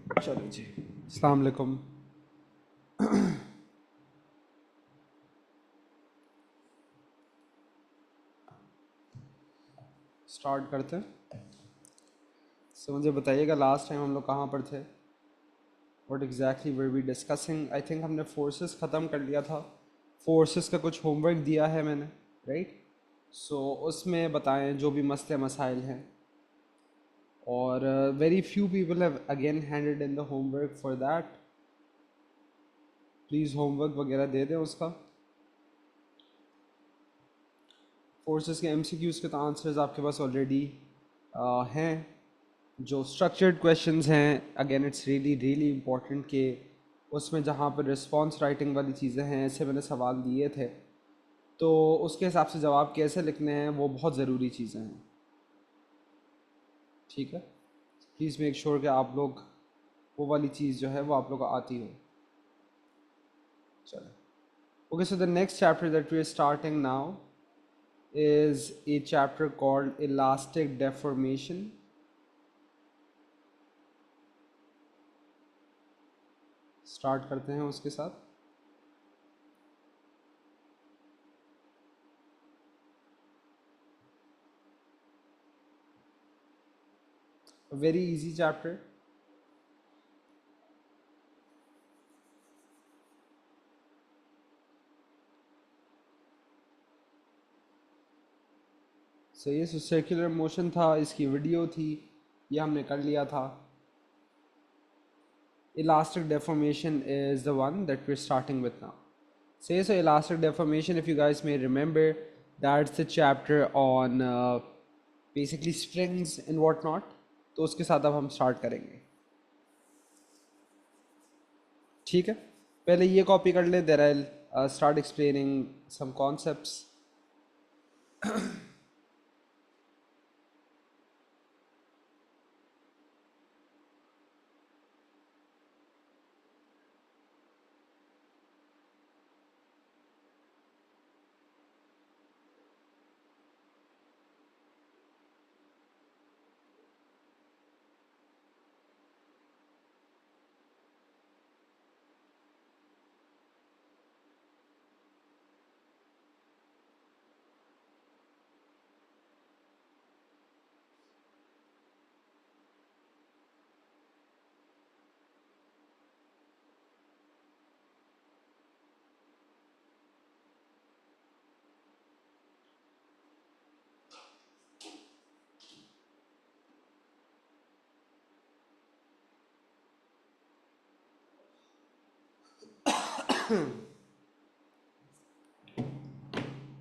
चलो जी, अस्सलाम वालेकुम। स्टार्ट करते हैं। मुझे बताइएगा लास्ट टाइम हम लोग कहाँ पर थे। What exactly were we discussing. I think हमने फोर्सेस ख़त्म कर लिया था। फोर्सेस का कुछ होमवर्क दिया है मैंने, राइट। उसमें बताएं जो भी मसले मसाइल हैं। और very few people have again handed in the homework for that. Please homework वगैरह दे दें उसका। फोर्सेस के एमसीक्यूज़ के तो आंसर्स आपके पास ऑलरेडी हैं। जो स्ट्रक्चर्ड क्वेश्चंस हैं, again it's really really important कि उसमें जहाँ पर रिस्पॉन्स राइटिंग वाली चीज़ें हैं, ऐसे मैंने सवाल दिए थे, तो उसके हिसाब से जवाब कैसे लिखने हैं वो बहुत ज़रूरी चीज़ें हैं। ठीक है, प्लीज़ मेक श्योर कि आप लोग वो वाली चीज़ जो है वो आप लोग को आती हो। चलो, okay. So the next chapter that we are starting now is a chapter called elastic deformation. Start करते हैं उसके साथ। Very easy chapter. सही है। सो सर्कुलर मोशन था, इसकी वीडियो थी, ये हमने कर लिया था। Elastic deformation is the one that we're starting with now. So elastic deformation, if you guys may remember, that's the chapter on basically springs and whatnot. तो उसके साथ अब हम स्टार्ट करेंगे। ठीक है, पहले ये कॉपी कर लें, there I start explaining some concepts.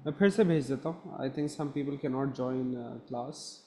मैं फिर से भेज देता हूँ। I think some people can not join class.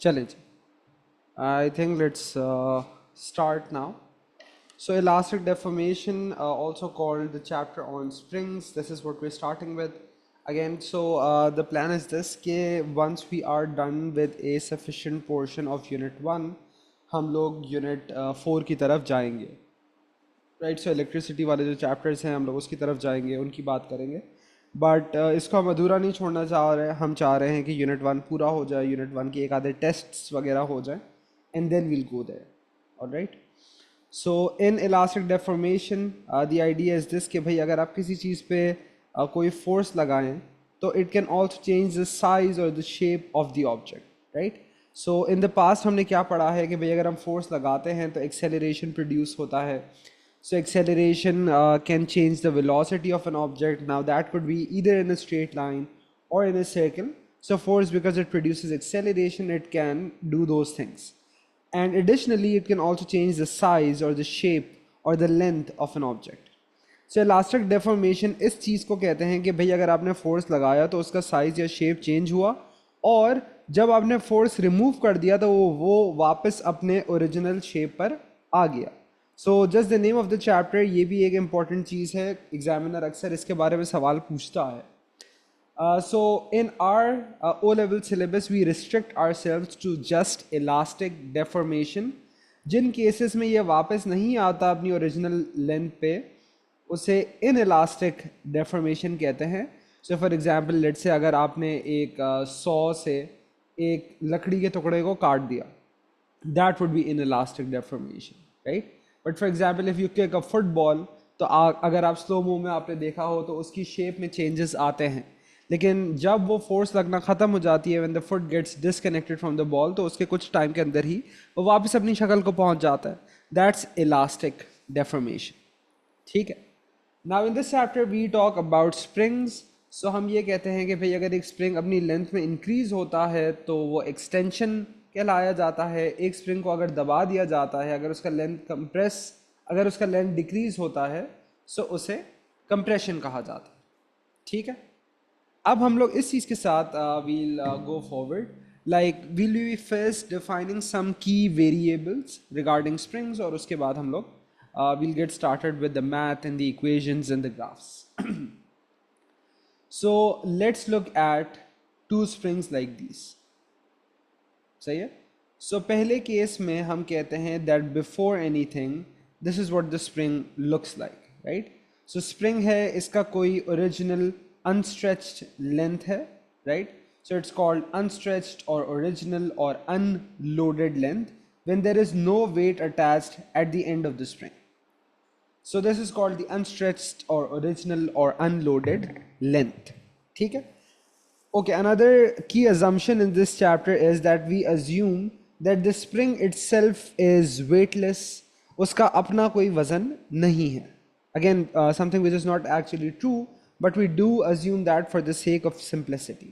चले जी, I think let's start now. So elastic deformation, also called the chapter on springs. This is what we're starting with. Again, the plan is this कि once we are done with a sufficient portion of unit 1, हम लोग unit 4 की तरफ जाएंगे। Right, सो electricity वाले जो chapters हैं हम लोग उसकी तरफ जाएंगे, उनकी बात करेंगे। बट इसको हम अधूरा नहीं छोड़ना चाह रहे हैं। हम चाह रहे हैं कि यूनिट 1 पूरा हो जाए, यूनिट 1 के एक आधे टेस्ट्स वगैरह हो जाए, and then we'll go there. Alright, so in elastic deformation the idea is this कि भाई अगर आप किसी चीज़ पे कोई फोर्स लगाएं तो it can also change the size और the shape of the object. Right, so in the past हमने क्या पढ़ा है कि भाई अगर हम फोर्स लगाते हैं तो एक्सेलरेशन प्रोड्यूस होता है। So acceleration can change the velocity of an object. Now that could be either in a straight line or in a circle. So force, because it produces acceleration, it can do those things. And additionally, it can also change the size or the shape or the length of an object. So elastic deformation इस चीज़ को कहते हैं कि भाई अगर आपने force लगाया तो उसका साइज या शेप चेंज हुआ और जब आपने फोर्स रिमूव कर दिया तो वो वापस अपने ओरिजिनल शेप पर आ गया. So just the name of the chapter, ये भी एक इम्पॉर्टेंट चीज़ है, एग्जामिनर अक्सर इसके बारे में सवाल पूछता है. So in our O-level syllabus we restrict ourselves to just elastic deformation. जिन केसेस में ये वापस नहीं आता अपनी ओरिजिनल लेंथ पे, उसे inelastic deformation कहते हैं. So for example, let's say अगर आपने एक सौ से एक लकड़ी के टुकड़े को काट दिया, that would be inelastic deformation, right? But for example, if you kick a football, तो अगर आप स्लो मूव में आपने देखा हो तो उसकी शेप में चेंजेस आते हैं, लेकिन जब वो फोर्स लगना ख़त्म हो जाती है, when the foot gets disconnected from the ball, तो उसके कुछ टाइम के अंदर ही वो वापस अपनी शक्ल को पहुंच जाता है. That's elastic deformation. ठीक है. Now in this chapter we talk about springs. So हम ये कहते हैं कि भाई अगर एक स्प्रिंग अपनी लेंथ में इंक्रीज होता है तो वो एक्सटेंशन कहलाया जाता है. एक स्प्रिंग को अगर दबा दिया जाता है, अगर उसका लेंथ अगर उसका लेंथ डिक्रीज होता है, सो उसे कंप्रेशन कहा जाता है. ठीक है. अब हम लोग इस चीज़ के साथ we'll go forward. Like we'll be first defining some key variables regarding springs, और उसके बाद हम लोग we'll get started with the math and the equations and the graphs. So let's look at two springs like these. सही है. So पहले case में हम कहते हैं that before anything this is what the spring looks like, right? So spring है, इसका कोई original unstretched length है, right? So it's called unstretched or original or unloaded length when there is no weight attached at the end of the spring. So this is called the unstretched or original or unloaded length. ठीक है. Okay, another key assumption in this chapter is that we assume that the spring itself is weightless. उसका अपना कोई वजन नहीं है. Again, something which is not actually true, but we do assume that for the sake of simplicity.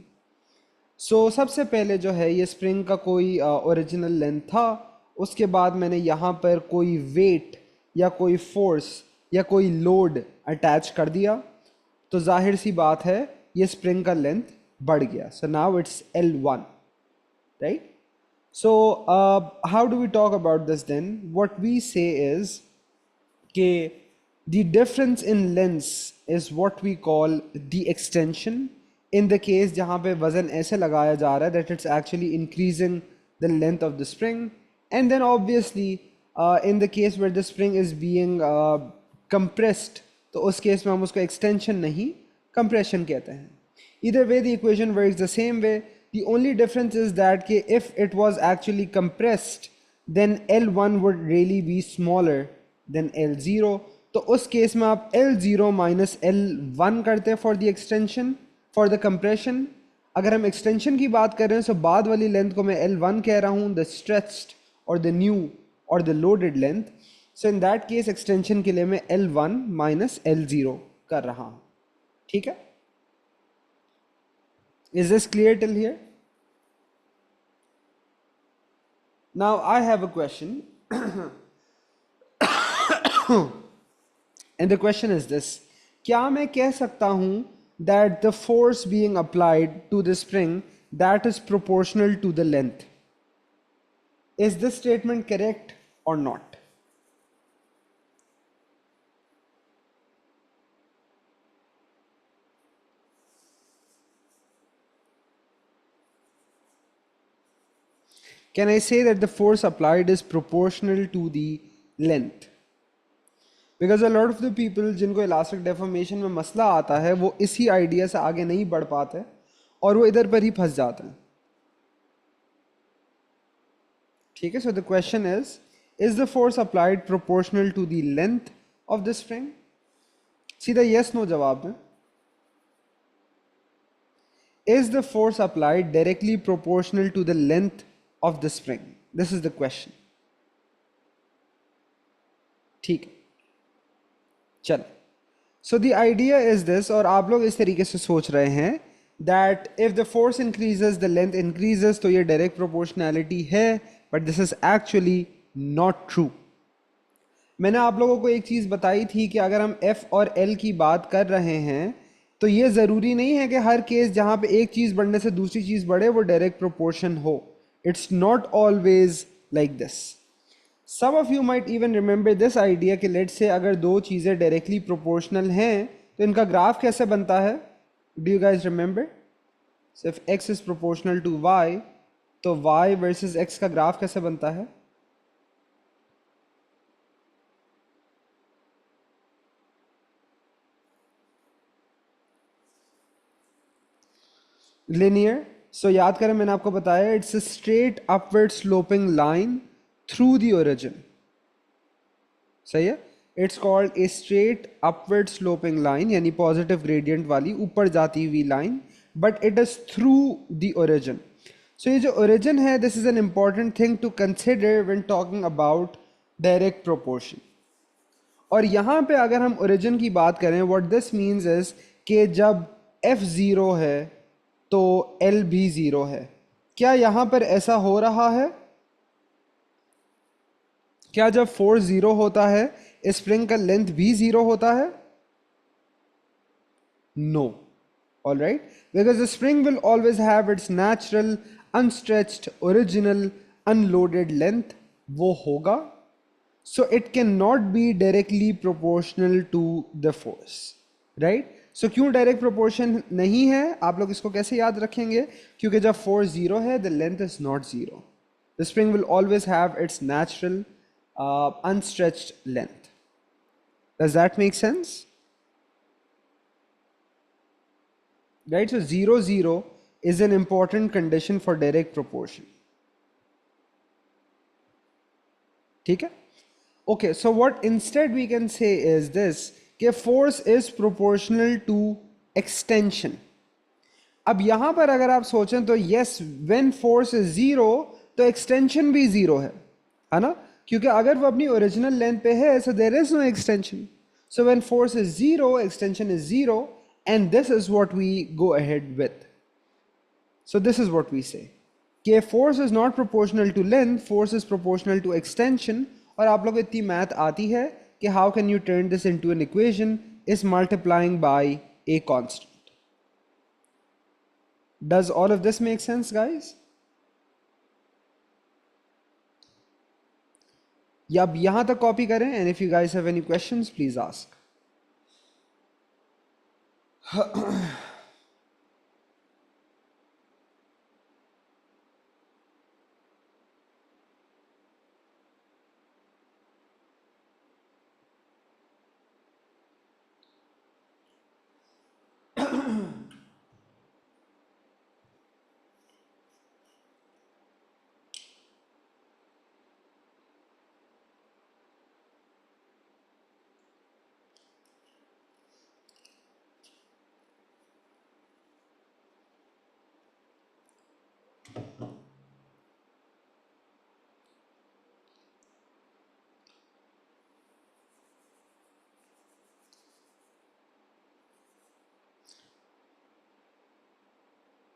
So सबसे पहले जो है ये स्प्रिंग का कोई ओरिजिनल लेंथ था, उसके बाद मैंने यहाँ पर कोई वेट या कोई फोर्स या कोई लोड अटैच कर दिया, तो जाहिर सी बात है ये स्प्रिंग का लेंथ बढ़ गया. So now it's L1, right? So how do we talk about this then? What we say is के the difference in lengths is what we call the extension. In the case जहाँ पे वजन ऐसे लगाया जा रहा है that it's actually increasing the length of the spring. And then obviously in the case where the spring is being compressed, तो उस केस में हम उसको extension नहीं compression कहते हैं. Either way the equation works the same way. The only difference is that कि if it was actually compressed then L1 would really be smaller than L0. तो उस केस में आप L0 minus L1 करते हैं for the extension, for the compression. अगर हम extension की बात कर रहे हैं तो बाद वाली लेंथ को मैं L1 कह रहा हूँ, the stretched or the new or the loaded length. So in that case extension के लिए मैं L1 minus L0 कर रहा हूँ. ठीक है. Is this clear till here? Now I have a question and the question is this: क्या मैं कह सकता हूँ that the force being applied to the spring that is proportional to the length? Is this statement correct or not? Can I say that the force applied is proportional to the length? Because a lot of the people जिनको elastic deformation में मसला आता है वो इसी idea से आगे नहीं बढ़ पाते और वो इधर पर ही फंस जाते हैं. ठीक है. So the question is the force applied proportional to the length of the spring? सीधा yes no जवाब है. Is the force applied directly proportional to the length of the spring? This is the question. ठीक है. चल. So the idea is this, और आप लोग इस तरीके से सोच रहे हैं that if the force increases the length increases, तो ये direct proportionality है, but this is actually not true. मैंने आप लोगों को एक चीज़ बताई थी कि अगर हम F और L की बात कर रहे हैं, तो ये ज़रूरी नहीं है कि हर केस जहाँ पे एक चीज़ बढ़ने से दूसरी चीज़ बढ़े वो डायरेक्ट प्रोपोर्शन हो. It's not always like this. Some of you might even remember this idea कि लेट से अगर दो चीज़ें डायरेक्टली प्रोपोर्शनल हैं तो इनका ग्राफ कैसे बनता है. Do you guys remember? So if x is proportional to y, तो y वर्सेस x का ग्राफ कैसे बनता है? लिनियर. सो याद करें मैंने आपको बताया it's a straight upward sloping line through the origin. सही है. It's called a straight upward sloping line, यानी पॉजिटिव ग्रेडियंट वाली ऊपर जाती हुई लाइन, but it is through the origin. So ये जो ओरिजिन है, this is an important thing to consider when talking about direct proportion. और यहाँ पे अगर हम ओरिजिन की बात करें, व्हाट दिस मीन्स इज कि जब f ज़ीरो है तो l भी ज़ीरो है. क्या यहाँ पर ऐसा हो रहा है? क्या जब फोर्स ज़ीरो होता है स्प्रिंग का लेंथ भी ज़ीरो होता है? No. All right, because the spring will always have its natural unstretched original unloaded length. वो होगा. So it cannot be directly proportional to the force, right? So क्यों direct proportion नहीं है? आप लोग इसको कैसे याद रखेंगे? क्योंकि जब force zero है, the length is not zero. The spring will always have its natural unstretched length. Does that make sense? Right? So 0 0 is an important condition for direct proportion. ठीक है? Okay, so what instead we can say is this, कि force is proportional to extension. अब यहां पर अगर आप सोचें तो yes, when force is zero तो extension भी zero है ना? क्योंकि अगर वो अपनी ओरिजिनल लेंथ पे है, so there is no extension. So when force is zero, extension is zero, and this is what we go ahead with. So this is what we say, कि force is not proportional to length, force is proportional to extension. और आप लोग इतनी math आती है कि how can you turn this into an equation is multiplying by a constant. Does all of this make sense, guys? या अब यहां तक कॉपी करें, and if you guys have any questions, please ask.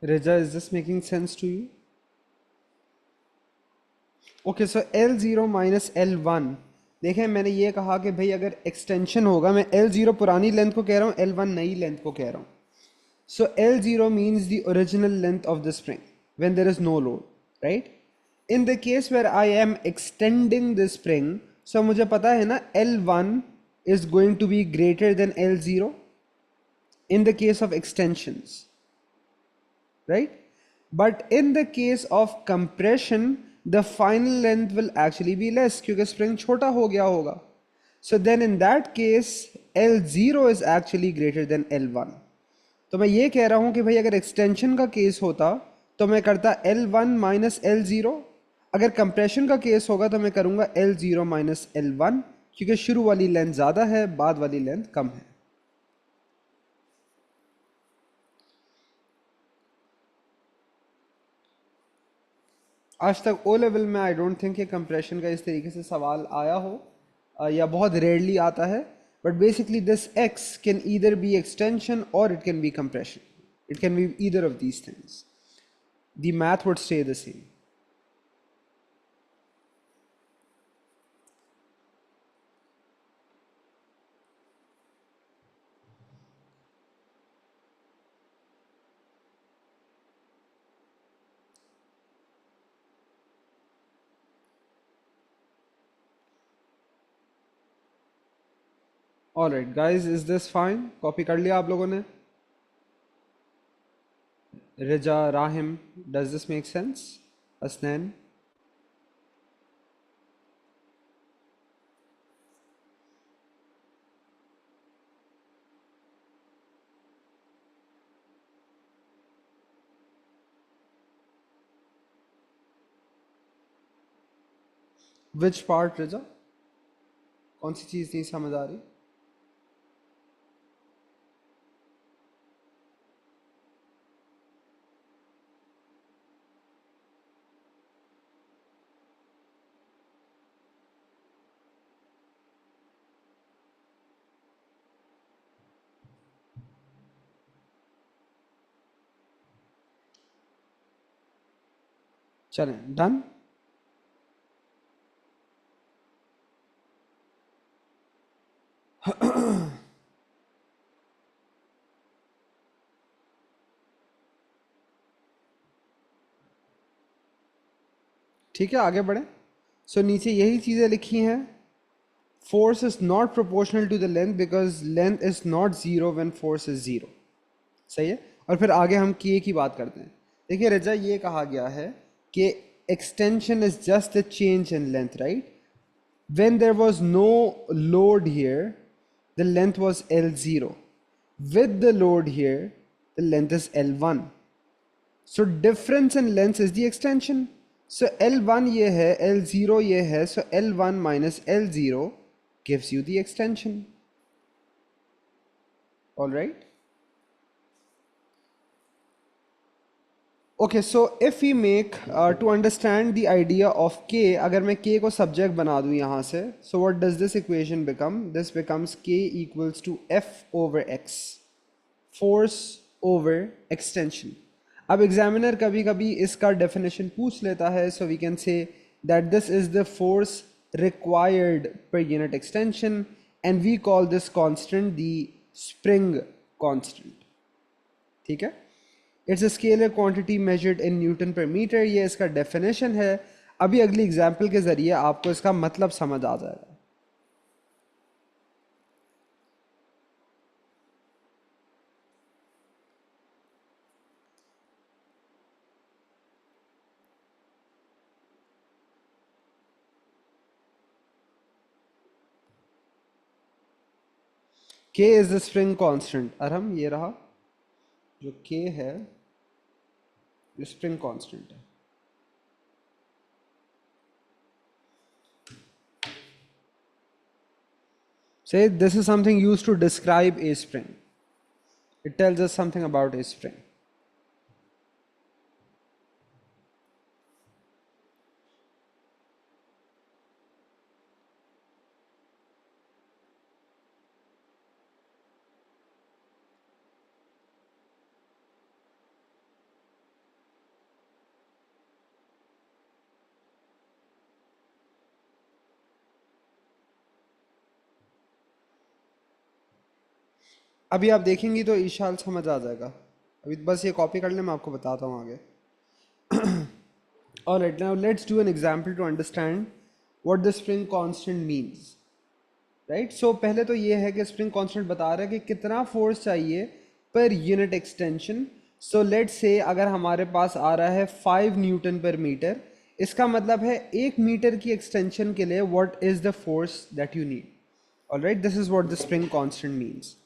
Reja, is this making sense to you? Okay, so L0 minus L1. देखें मैंने ये कहा कि भाई अगर एक्सटेंशन होगा, मैं L0 पुरानी लेंथ को कह रहा हूँ, L1 नई लेंथ को कह रहा हूँ. So L0 means the original length of the spring when there is no load, right? In the case where I am extending the spring, so मुझे पता है ना L1 is going to be greater than L0 in the case of extensions, right? But in the case of compression, the final length will actually be less क्योंकि spring छोटा हो गया होगा. So then in that case L0 is actually greater than L1. तो मैं ये कह रहा हूं कि भाई अगर एक्सटेंशन का केस होता तो मैं करता L1 माइनस L0. अगर कंप्रेशन का केस होगा तो मैं करूंगा L0 माइनस L1, क्योंकि शुरू वाली लेंथ ज़्यादा है, बाद वाली लेंथ कम है. आज तक ओ लेवल में आई डोंट थिंक कि कंप्रेशन का इस तरीके से सवाल आया हो, या बहुत रेयरली आता है. But basically this x can either be extension or it can be compression. It can be either of these things. The math would stay the same. Alright guys, is this fine? Copy कर लिया आप लोगों ने? Riza, Rahim, does this make sense? Asnain? Which part Riza? कौन सी चीज़ नहीं समझ आ रही? चलें, डन। ठीक है, आगे बढ़ें। सो नीचे यही चीज़ें लिखी हैं। Force is not proportional to the length because length is not zero when force is zero. सही है। और फिर आगे हम के की बात करते हैं। देखिए रजा, ये कहा गया है कि extension is just the change in length, right? When there was no load here, the length was L0. With the load here, the length is L1. So difference in length is the extension. So L1 ये है, L0 ये है, so L1 minus L0 gives you the extension. All right? Okay, so if we make to understand the idea of k, अगर मैं k को subject बना दूँ यहाँ से, so what does this equation become? This becomes k equals to f over x, force over extension. अब examiner कभी कभी इसका definition पूछ लेता है, so we can say that this is the force required per unit extension, and we call this constant the spring constant. ठीक है? It's a scalar quantity measured in newton पर मीटर। ये इसका डेफिनेशन है। अभी अगली एग्जांपल के जरिए आपको इसका मतलब समझ आ जाएगा। के is the spring constant. Arham, ये रहा जो के है, जो स्प्रिंग कांस्टेंट है। Say this is something used to describe a spring. It tells us something about a spring. अभी आप देखेंगी तो ईशाल समझ आ जाएगा। अभी बस ये कॉपी कर ले, मैं आपको बताता हूँ आगे। Alright, now let's do an example to understand what the spring constant means. Right, so पहले तो ये है कि स्प्रिंग कांस्टेंट बता रहा है कि कितना फोर्स चाहिए per unit extension. So let's से अगर हमारे पास आ रहा है 5 न्यूटन पर मीटर, इसका मतलब है 1 मीटर की एक्सटेंशन के लिए what is the force that you need. Alright, this is what the spring constant means.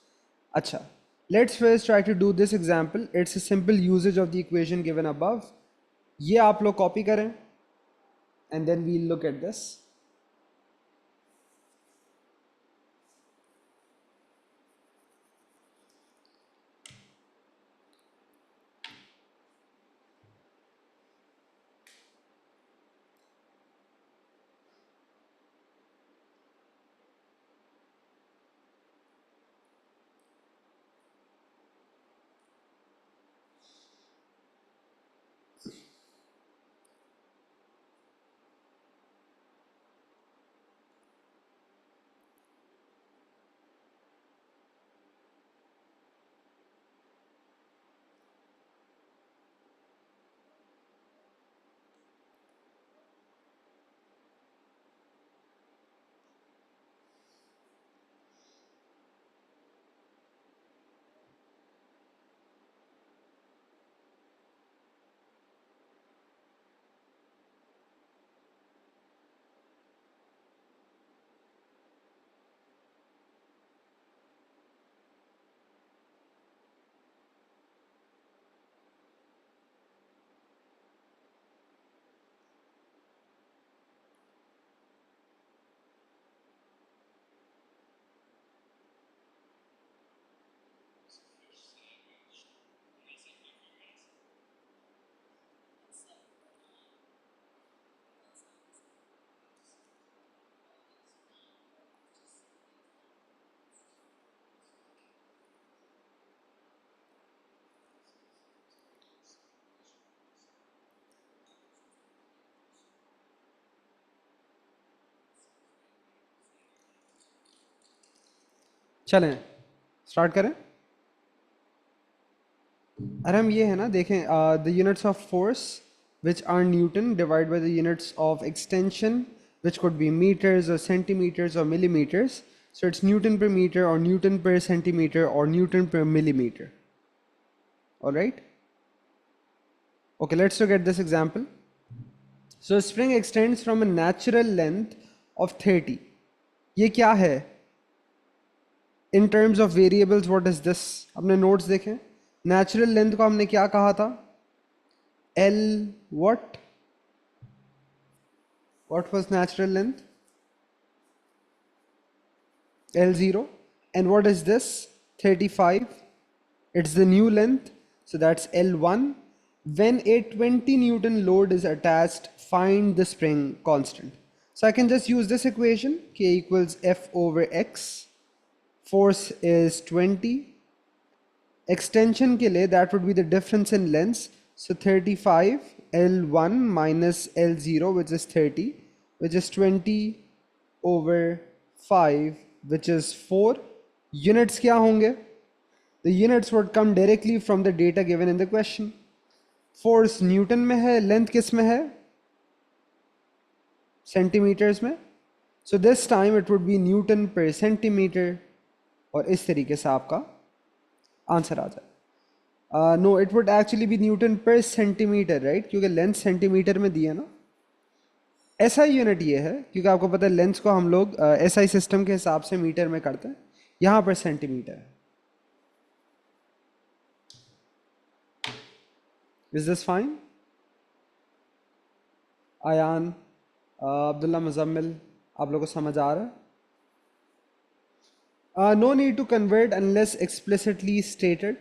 अच्छा, let's first try to do this example. It's a simple usages of the equation given above. ये आप लोग copy करें and then we'll look at this. चलें start करें। अरे हम ये है ना देखें, the units of force which are newton divide by the units of extension which could be meters or centimeters or millimeters. So it's Newton per meter or Newton per centimeter or Newton per millimeter. All right. Okay, let's look at this example. So a spring extends from a natural length of 30. ये क्या है? In terms of variables, what is this? अपने notes देखें. Natural length को हमने क्या कहा था? L what? What was natural length? L0. And what is this? 35. It's the new length. So that's L1. When a 20 Newton load is attached, find the spring constant. So I can just use this equation. K equals F over X. Force is 20. Extension ke liye, that would be the difference in lengths. So 35 L1 minus L0, which is 30, which is 20 over 5, which is 4. Units kya honge? The units would come directly from the data given in the question. Force Newton में है, length किस में है? Centimeters में. So this time it would be Newton per centimeter. और इस तरीके से आपका आंसर आ जाए. No, it would actually be Newton per centimeter, right? क्योंकि लेंथ सेंटीमीटर में दिया ना. SI यूनिट ये है क्योंकि आपको पता है लेंथ को हम लोग SI सिस्टम के हिसाब से मीटर में करते हैं. यहाँ पर सेंटीमीटर है. Is this fine? Ayaan, Abdullah, Muzammil, आप लोगों को समझ आ रहा है? No need to convert unless explicitly stated.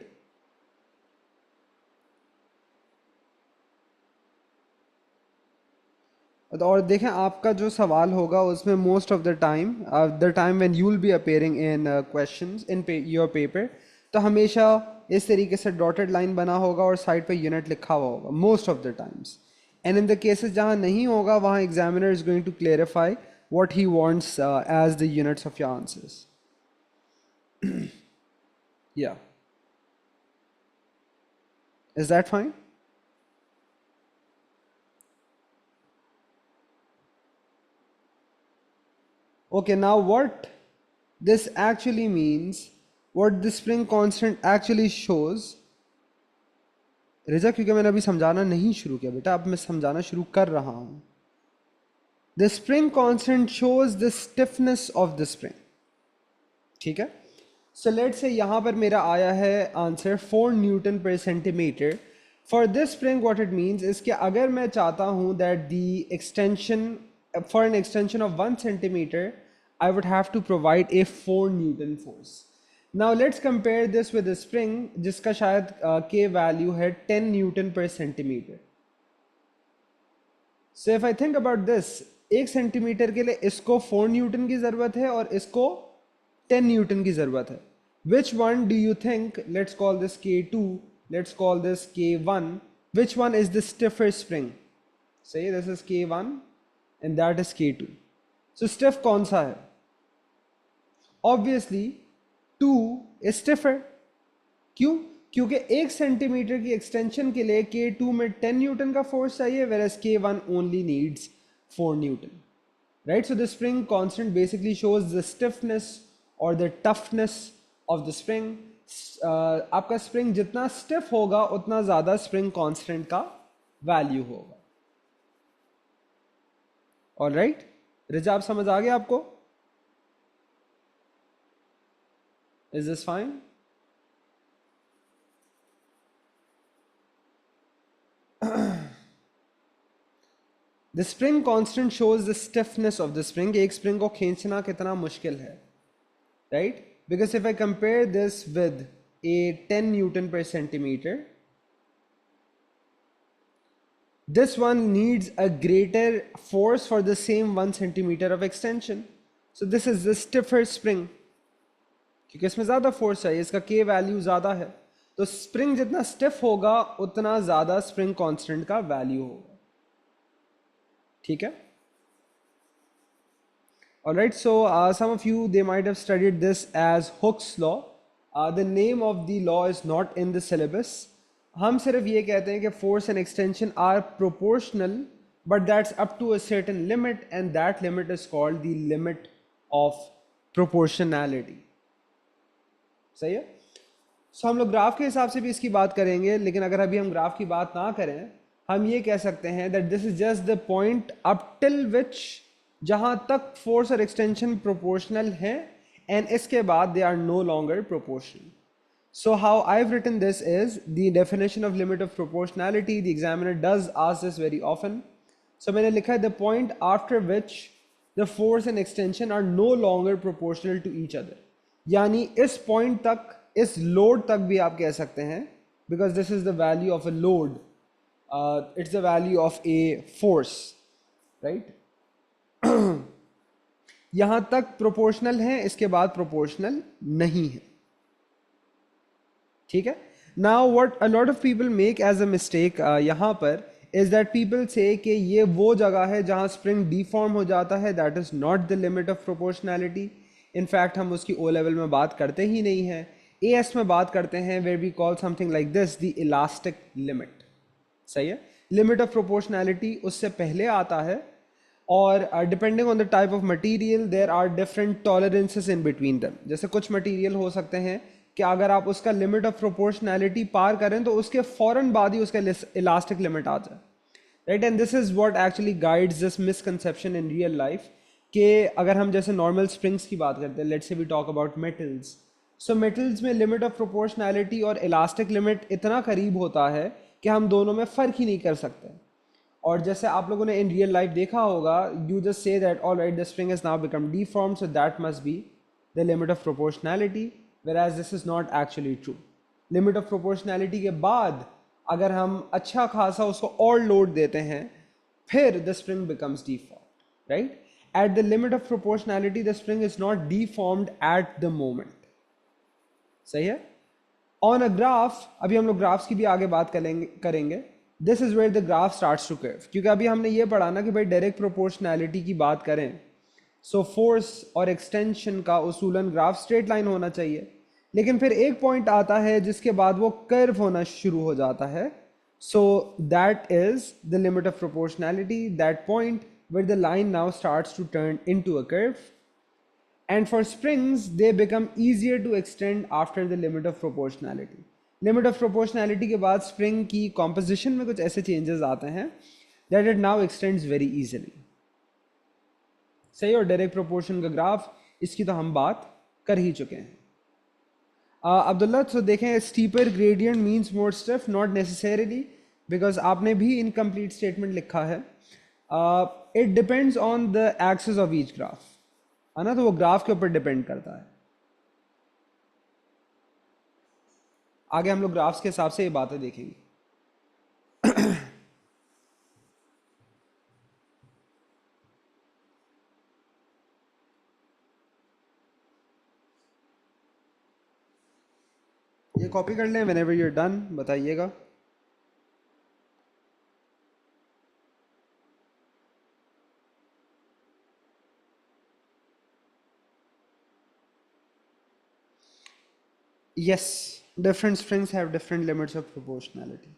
और देखें आपका जो सवाल होगा उसमें most of the time when you will be appearing in questions in your paper, तो हमेशा इस तरीके से डॉटेड लाइन बना होगा और साइड पे यूनिट लिखा हुआ होगा most of the times. And in the cases जहाँ नहीं होगा वहाँ examiner is going to clarify what he wants as the units of your answers. Yeah, is that fine? Okay, now what this actually means, what the spring constant actually shows. रिजा, क्योंकि मैंने अभी समझाना नहीं शुरू किया बेटा, अब मैं समझाना शुरू कर रहा हूं. The spring constant shows the stiffness of the spring. ठीक है. So let's say यहाँ पर मेरा आया है answer 4 Newton per centimeter. For this spring what it means is कि अगर मैं चाहता हूँ that the extension, for an extension of 1 centimeter, I would have to provide a 4 Newton force. Now let's compare this with a spring जिसका शायद K value है 10 Newton per centimeter. So if I think about this, 1 centimetre के लिए इसको 4 Newton की ज़रूरत है और इसको 10 न्यूटन की ज़रूरत है. Which one do you think? Let's call this K2, let's call this K1. Which one is the stiffer spring? Say this is K1 and that is K2. So stiff कौन सा है? Obviously 2 is stiffer. क्यों? क्योंकि 1 centimetre की extension के लिए K2 में 10 Newton का फोर्स चाहिए, whereas K1 only needs 4 Newton. Right? So the spring constant basically shows the stiffness or the toughness of the spring. आपका स्प्रिंग जितना स्टिफ होगा उतना ज़्यादा स्प्रिंग कांस्टेंट का वैल्यू होगा. ऑलराइट, रिजा आप समझ आ गया आपको? Is this fine? The spring constant shows the stiffness of the spring. एक spring को खींचना कितना मुश्किल है, right? Because if I compare this with a 10 Newton per centimeter, this one needs a greater force for the same 1 centimeter of extension. So this is the stiffer spring. क्योंकि इसमें ज़्यादा force चाहिए, इसका K वैल्यू ज़्यादा है, तो spring जितना stiff होगा उतना ज़्यादा स्प्रिंग कांस्टेंट का वैल्यू होगा. ठीक है. All right, so some of you they might have studied this as Hooke's law. The name of the law is not in the syllabus. हम सिर्फ ये कहते हैं कि force and extension are proportional, but that's up to a certain limit, and that limit is called the limit of proportionality. सही है? So हम लोग ग्राफ के हिसाब से भी इसकी बात करेंगे, लेकिन अगर अभी हम ग्राफ की बात ना करें, हम ये कह सकते हैं that this is just the point up till which जहां तक फोर्स और एक्सटेंशन प्रोपोर्शनल है, एंड इसके बाद they are no longer proportional. So how I've written this is the definition of limit of proportionality. The examiner does ask this very often. So मैंने लिखा है the point after which the force and extension are no longer proportional to each other. यानी इस point तक, इस load तक भी आप कह सकते हैं, because this is the value of a load. It's the value of a force, right? यहां तक प्रोपोर्शनल है, इसके बाद प्रोपोर्शनल नहीं है. ठीक है. Now what a lot of people make as a mistake यहां पर इज दैट पीपल से कि ये वो जगह है जहां स्प्रिंग डीफॉर्म हो जाता है. That is not the limit of proportionality. In fact हम उसकी ओ लेवल में बात करते ही नहीं है, ए एस में बात करते हैं, where we call something like this the elastic limit. सही है. लिमिट ऑफ प्रोपोर्शनैलिटी उससे पहले आता है, और depending on the type of material there are different tolerances in between them. जैसे कुछ मटेरियल हो सकते हैं कि अगर आप उसका लिमिट ऑफ प्रोपोर्शनैलिटी पार करें तो उसके फौरन बाद ही उसका इलास्टिक लिमिट आ जाए, right. And this is what actually guides this misconception in real life, कि अगर हम जैसे नॉर्मल स्प्रिंग्स की बात करते हैं, let's say we talk about metals. So metals में लिमिट ऑफ प्रोपोर्शनैलिटी और इलास्टिक लिमिट इतना करीब होता है कि हम दोनों में फ़र्क ही नहीं कर सकते. और जैसे आप लोगों ने इन रियल लाइफ देखा होगा, you just say that alright the spring has now become डीफॉर्म्ड, so that must be the limit of proportionality, whereas this is not actually true. Limit of proportionality के बाद अगर हम अच्छा खासा उसको और लोड देते हैं, फिर the spring becomes डीफॉर्म्ड, right. At the limit of proportionality the spring is not डीफॉर्म्ड at the moment. सही है. ऑन अ ग्राफ, अभी हम लोग ग्राफ्स की भी आगे बात करेंगे. This is where the graph starts to curve, क्योंकि अभी हमने ये पढ़ा ना कि भाई डायरेक्ट प्रोपोर्शनैलिटी की बात करें, सो फोर्स और एक्सटेंशन का उसूलन ग्राफ स्ट्रेट लाइन होना चाहिए, लेकिन फिर एक पॉइंट आता है जिसके बाद वो कर्व होना शुरू हो जाता है. So that is the limit of proportionality, that point where the line now starts to turn into a curve. And for springs, they become easier to extend after the limit of proportionality. Limit of proportionality के बाद spring की composition में कुछ ऐसे changes आते हैं that it now extends very easily. सही. और direct proportion का graph, इसकी तो हम बात कर ही चुके हैं. अब्दुल्ला, तो देखें, steeper gradient means more stiff, not necessarily, because आपने भी incomplete statement लिखा है. It depends on the axis of each graph, है ना. तो वो ग्राफ के ऊपर डिपेंड करता है. आगे हम लोग ग्राफ्स के हिसाब से ये बातें देखेंगे. ये कॉपी कर लें, व्हेनेवर यू आर डन बताइएगा. Yes, different springs have different limits of proportionality.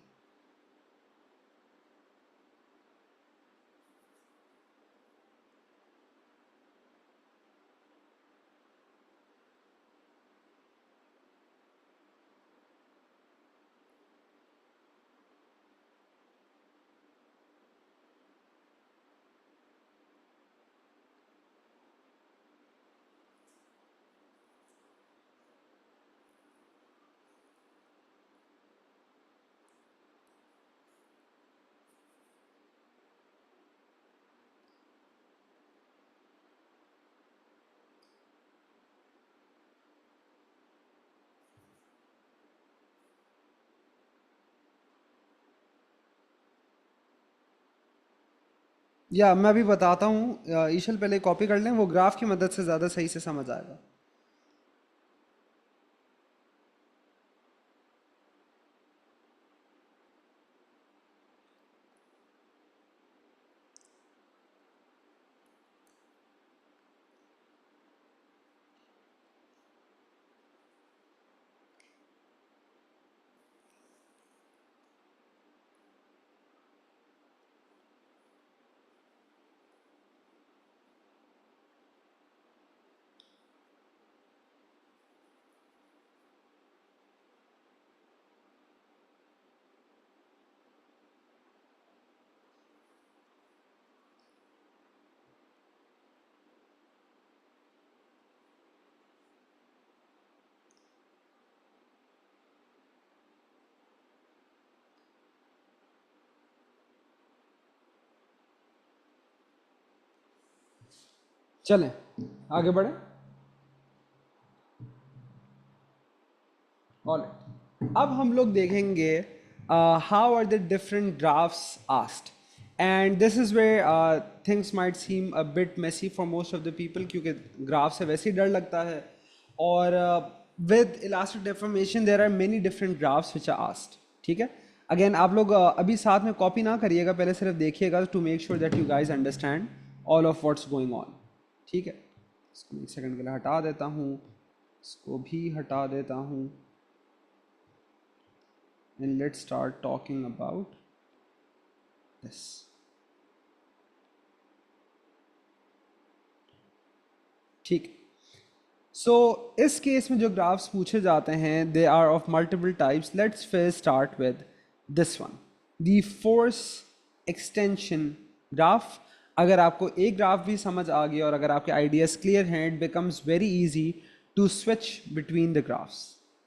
या मैं अभी बताता हूँ. ईशल पहले कॉपी कर लें, वो ग्राफ की मदद से ज़्यादा सही से समझ आएगा. चलें आगे बढ़े। ऑलराइट, अब हम लोग देखेंगे how are the different drafts asked, and this is where things might seem a bit messy for most of the people, क्योंकि ग्राफ से वैसे ही डर लगता है। और with elastic deformation there are many different graphs which are asked. ठीक है, अगेन आप लोग अभी साथ में कॉपी ना करिएगा, पहले सिर्फ देखिएगा to make sure that you guys understand all of what's going on. ठीक है, इसको एक सेकंड के लिए हटा देता हूँ, इसको भी हटा देता हूँ, and let's start talking about this. ठीक, सो इस केस में जो ग्राफ्स पूछे जाते हैं they are of multiple types. Let's first start with this one, the force extension graph. अगर आपको एक ग्राफ भी समझ आ गया और अगर आपके आइडियाज क्लियर हैं, it becomes very easy to switch between the graphs.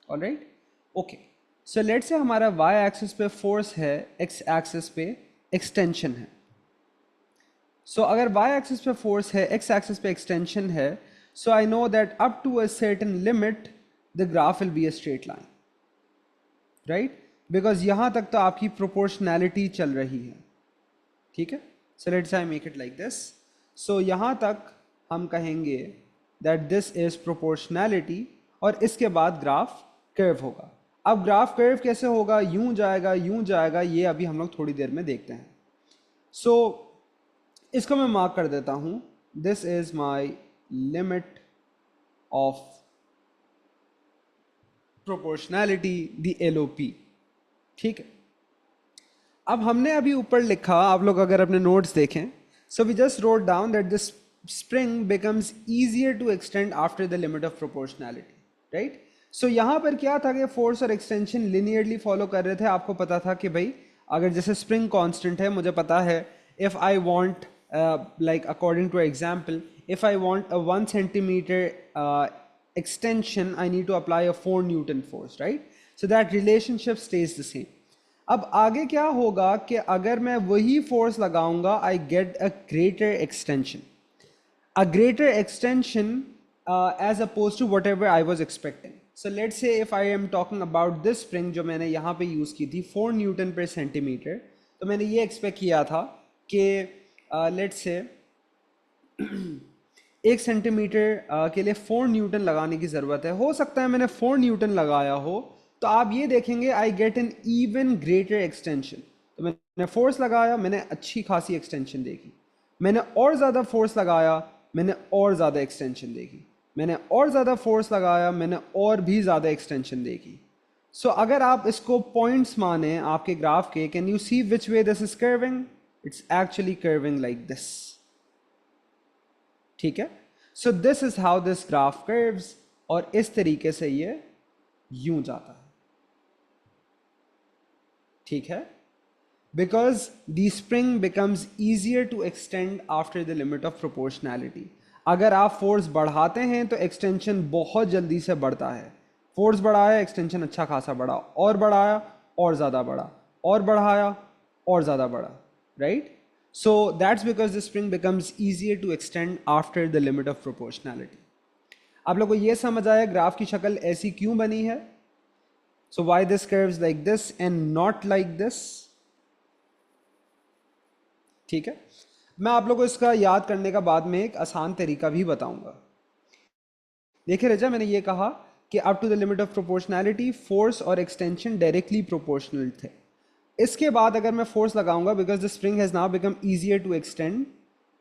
Alright, okay, so let's say हमारा y एक्सिस पे फोर्स है, x एक्सिस पे एक्सटेंशन है। सो अगर y एक्सिस पे फोर्स है, x एक्सिस पे एक्सटेंशन है, so I know that up to a certain limit the graph will be a straight line, right? Because यहाँ तक तो आपकी proportionality चल रही है। ठीक है, so let's say I make it like this. So यहाँ तक हम कहेंगे that this is proportionality और इसके बाद ग्राफ कर्व होगा। अब ग्राफ कर्व कैसे होगा, यूं जाएगा यूं जाएगा, ये अभी हम लोग थोड़ी देर में देखते हैं। सो इसको मैं मार्क कर देता हूं, this is my limit of proportionality, the LOP। ठीक है, अब हमने अभी ऊपर लिखा, आप लोग अगर अपने नोट्स देखें, so we just wrote down that this spring becomes easier to extend after the limit of proportionality, right? So यहाँ पर क्या था कि फोर्स और एक्सटेंशन लिनियरली फॉलो कर रहे थे। आपको पता था कि भाई अगर जैसे स्प्रिंग कांस्टेंट है, मुझे पता है if I want like according two example, if I want a 1 centimetre extension, I need to apply a 4 Newton force, right? So that relationship stays the same. अब आगे क्या होगा कि अगर मैं वही फोर्स लगाऊंगा, I get a greater extension, a greater extension as opposed to whatever I was expecting. So let's say if I am talking about this spring जो मैंने यहाँ पे यूज़ की थी 4 न्यूटन पर सेंटीमीटर, तो मैंने ये एक्सपेक्ट किया था कि लेट्स से 1 सेंटीमीटर के लिए 4 न्यूटन लगाने की ज़रूरत है। हो सकता है मैंने 4 न्यूटन लगाया हो, तो आप ये देखेंगे I get an even greater extension. तो मैंने फोर्स लगाया, मैंने अच्छी खासी एक्सटेंशन देखी, मैंने और ज़्यादा फोर्स लगाया, मैंने और ज़्यादा एक्सटेंशन देखी, मैंने और ज़्यादा फोर्स लगाया, मैंने और भी ज़्यादा एक्सटेंशन देखी। सो अगर आप इसको पॉइंट्स माने आपके ग्राफ के, can you see which way this is curving? It's actually curving like this. ठीक है, so this is how this graph curves, और इस तरीके से ये यूं जाता है। ठीक है, because the spring becomes easier to extend after the limit of proportionality. अगर आप फोर्स बढ़ाते हैं तो एक्सटेंशन बहुत जल्दी से बढ़ता है। फोर्स बढ़ाया, एक्सटेंशन अच्छा खासा बढ़ा, और बढ़ाया और ज़्यादा बढ़ा, और बढ़ाया और ज़्यादा बढ़ा, right? So that's because the spring becomes easier to extend after the limit of proportionality. आप लोगों को ये समझ आया ग्राफ की शक्ल ऐसी क्यों बनी है? So why this curves like this and not like this? ठीक है, मैं आप लोगों को इसका याद करने का बाद में एक आसान तरीका भी बताऊंगा। देखिए रजा, मैंने ये कहा कि up to the limit of proportionality force और एक्सटेंशन डायरेक्टली प्रोपोर्शनल थे। इसके बाद अगर मैं फोर्स लगाऊंगा, because the spring has now become easier to extend,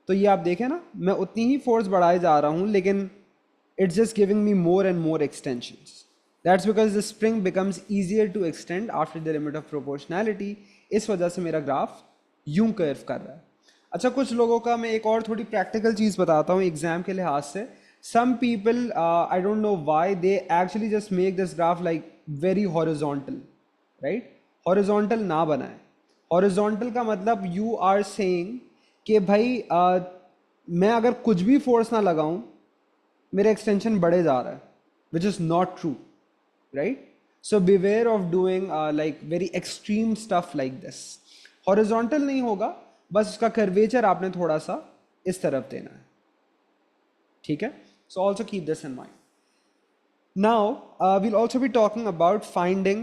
तो ये आप देखें ना, मैं उतनी ही फोर्स बढ़ाए जा रहा हूं, लेकिन it's just giving me more and more extensions. That's because the spring becomes easier to extend after the limit of proportionality. इस वजह से मेरा ग्राफ यूं कर्व कर रहा है। अच्छा, कुछ लोगों का मैं एक और थोड़ी प्रैक्टिकल चीज़ बताता हूँ एग्जाम के लिहाज से। Some people, I don't know why, they actually just make this graph like very horizontal, right? Horizontal ना बनाए। हॉरिजॉन्टल का मतलब यू आर सेइंग कि भाई मैं अगर कुछ भी फोर्स ना लगाऊं, मेरा एक्सटेंशन बढ़े जा रहा है, which is not true, right? So beware of doing like very extreme stuff like this. Horizontal नहीं होगा, बस उसका कर्वेचर आपने थोड़ा सा इस तरफ देना है। ठीक है, so also keep this in mind. Now we'll also be talking about finding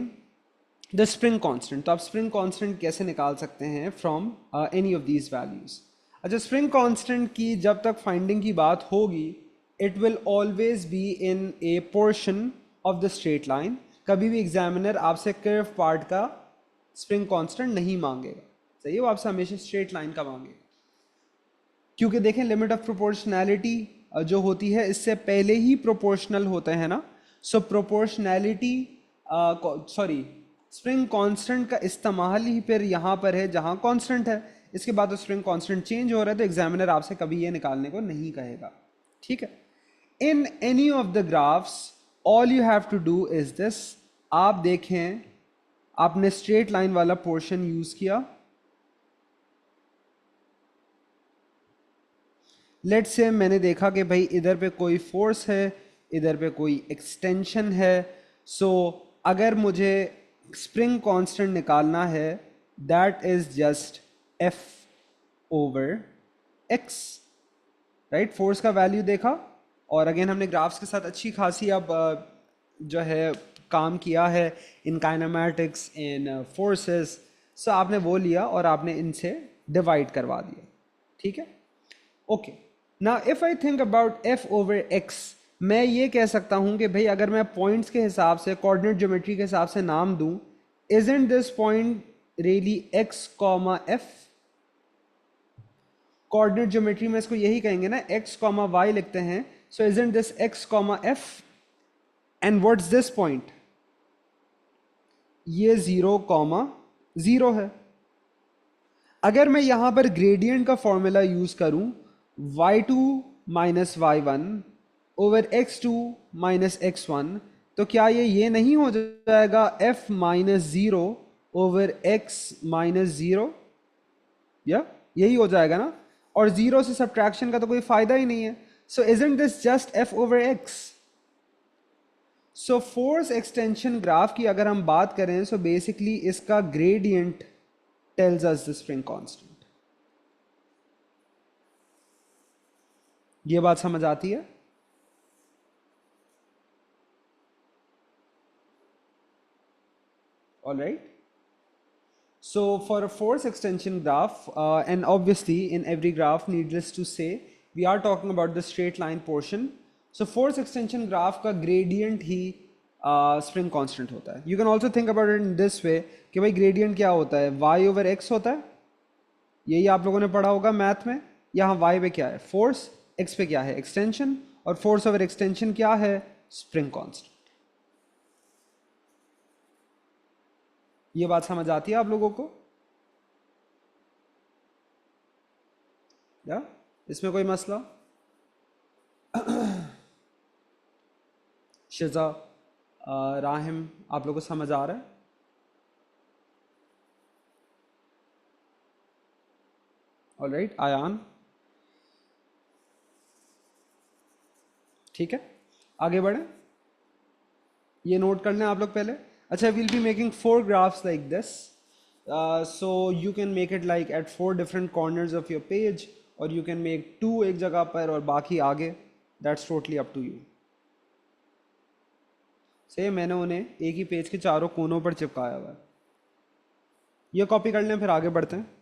the spring constant. तो आप spring constant कैसे निकाल सकते हैं from any of these values. अच्छा, spring constant की जब तक finding की बात होगी, it will always be in a portion of the straight line. कभी भी एग्जामिनर आपसे कर्व पार्ट का स्प्रिंग कांस्टेंट नहीं मांगेगा, सही है, वो आपसे हमेशा स्ट्रेट लाइन का मांगेगा, क्योंकि देखें लिमिट ऑफ प्रोपोर्शनैलिटी जो होती है इससे पहले ही प्रोपोर्शनल होते हैं ना. सो प्रोपोर्शनैलिटी, सॉरी, स्प्रिंग कांस्टेंट का इस्तेमाल ही फिर यहाँ पर है जहाँ कांस्टेंट है. इसके बाद तो स्प्रिंग कांस्टेंट चेंज हो रहा है, तो एग्जामिनर आपसे कभी ये निकालने को नहीं कहेगा. ठीक है, in any of the graphs all you have to do is this. आप देखें, आपने स्ट्रेट लाइन वाला पोर्शन यूज किया. लेट्स से मैंने देखा कि भाई इधर पे कोई फोर्स है, इधर पे कोई एक्सटेंशन है. सो अगर मुझे स्प्रिंग कांस्टेंट निकालना है, that is just F over x, right. Force का वैल्यू देखा, और अगेन हमने ग्राफ्स के साथ अच्छी खासी अब जो है काम किया है इन काइनेमैटिक्स, इन फोर्सेस. सो आपने वो लिया और आपने इनसे डिवाइड करवा दिया. ठीक है, okay. Now if I think about F over x, मैं ये कह सकता हूं कि भाई अगर मैं पॉइंट्स के हिसाब से, कोऑर्डिनेट ज्योमेट्री के हिसाब से नाम दूं, isn't this point really x comma F. Coordinate geometry में इसको यही कहेंगे ना, एक्स कॉमा वाई लिखते हैं. सो isn't this x comma F, and what's this point, ये 0,0 है. अगर मैं यहां पर ग्रेडियंट का फॉर्मूला यूज करूं, y2 minus Y one over x2 minus x1, तो क्या ये नहीं हो जाएगा f minus 0 over x minus 0, या यही हो जाएगा ना. और 0 से सब्ट्रैक्शन का तो कोई फायदा ही नहीं है. सो isn't this just f over x. So force extension graph की अगर हम बात करें, सो बेसिकली इसका gradient tells us the spring constant. ये बात समझ आती है? All right. So for a force extension graph, and obviously in every graph, needless to say, we are talking about the straight line portion. So force extension graph का gradient ही spring constant होता है. You can also think about it in this way कि भाई gradient क्या होता है, y over x होता है. यही आप लोगों ने पढ़ा होगा मैथ में. यहाँ y पे क्या है, फोर्स, x पे क्या है, एक्सटेंशन, और फोर्स ओवर एक्सटेंशन क्या है, स्प्रिंग कांस्टेंट. ये बात समझ आती है आप लोगों को? या इसमें कोई मसला? शिजा, राहिम, आप लोगों को समझ आ रहा है? ऑलराइट, आयान, ठीक है, आगे बढ़े. ये नोट कर लें आप लोग पहले. अच्छा, will be making 4 graphs like this. So you can make it like at 4 different corners of your page, और यू कैन मेक 2 एक जगह पर और बाकी आगे. That's totally up to you. से मैंने उन्हें एक ही पेज के चारों कोनों पर चिपकाया हुआ है. ये कॉपी कर लें, फिर आगे बढ़ते हैं.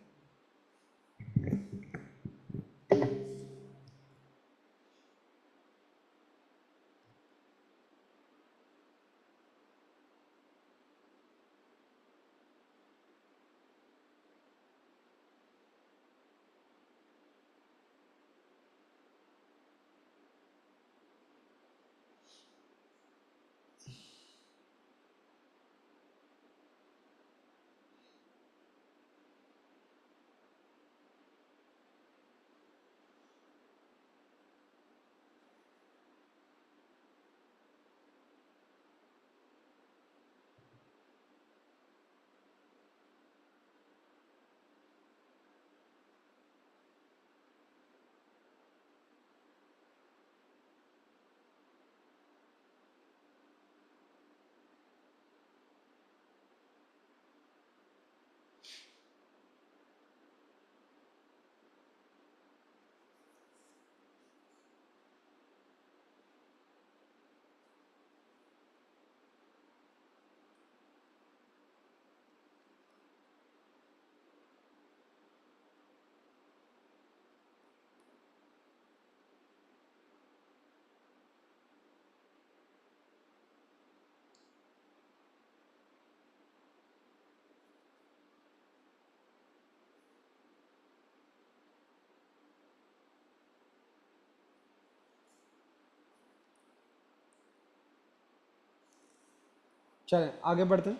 चलें आगे बढ़ते हैं.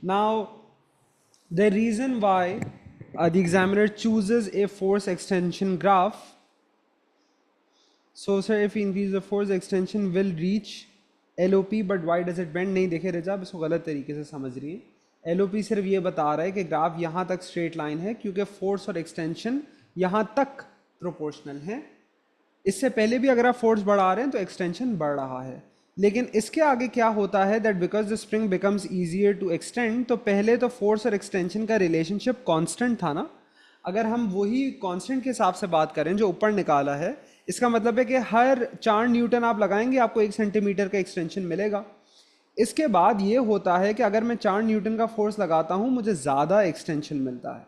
Now, the reason why the examiner chooses a force extension graph. So, sir, if we increase the force extension, will reach LOP, but why does it bend? नहीं देखे रजा, आप इसको गलत तरीके से समझ रही हैं. LOP सिर्फ ये बता रहा है कि ग्राफ यहाँ तक स्ट्रेट लाइन है क्योंकि फोर्स और एक्सटेंशन यहाँ तक प्रोपोर्शनल है. इससे पहले भी अगर आप फोर्स बढ़ा रहे हैं तो एक्सटेंशन बढ़ रहा है. लेकिन इसके आगे क्या होता है that because the spring becomes easier to extend. तो पहले तो फोर्स और एक्सटेंशन का रिलेशनशिप कांस्टेंट था ना. अगर हम वही कांस्टेंट के हिसाब से बात करें जो ऊपर निकाला है, इसका मतलब है कि हर 4 न्यूटन आप लगाएंगे आपको 1 सेंटीमीटर का एक्सटेंशन मिलेगा. इसके बाद ये होता है कि अगर मैं 4 न्यूटन का फोर्स लगाता हूँ मुझे ज़्यादा एक्सटेंशन मिलता है,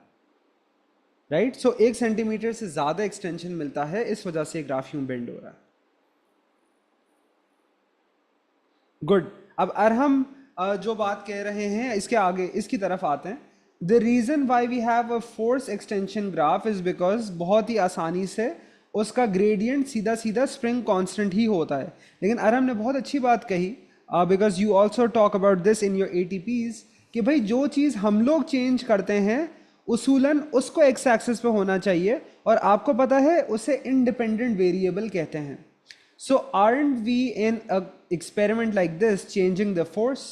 राइट. सो 1 सेंटीमीटर से ज़्यादा एक्सटेंशन मिलता है, इस वजह से ग्राफ यूं बेंड हो रहा है. गुड. अब हम जो बात कह रहे हैं इसके आगे इसकी तरफ आते हैं. The reason why we have a force extension graph is because बहुत ही आसानी से उसका ग्रेडियंट सीधा सीधा स्प्रिंग कांस्टेंट ही होता है. लेकिन अरहम ने बहुत अच्छी बात कही, because you also talk about this in your ATPs, कि भाई जो चीज़ हम लोग चेंज करते हैं उसूलन उसको एक्स एक्सिस पे होना चाहिए, और आपको पता है उसे इंडिपेंडेंट वेरिएबल कहते हैं. So aren't we in a experiment like this changing the force?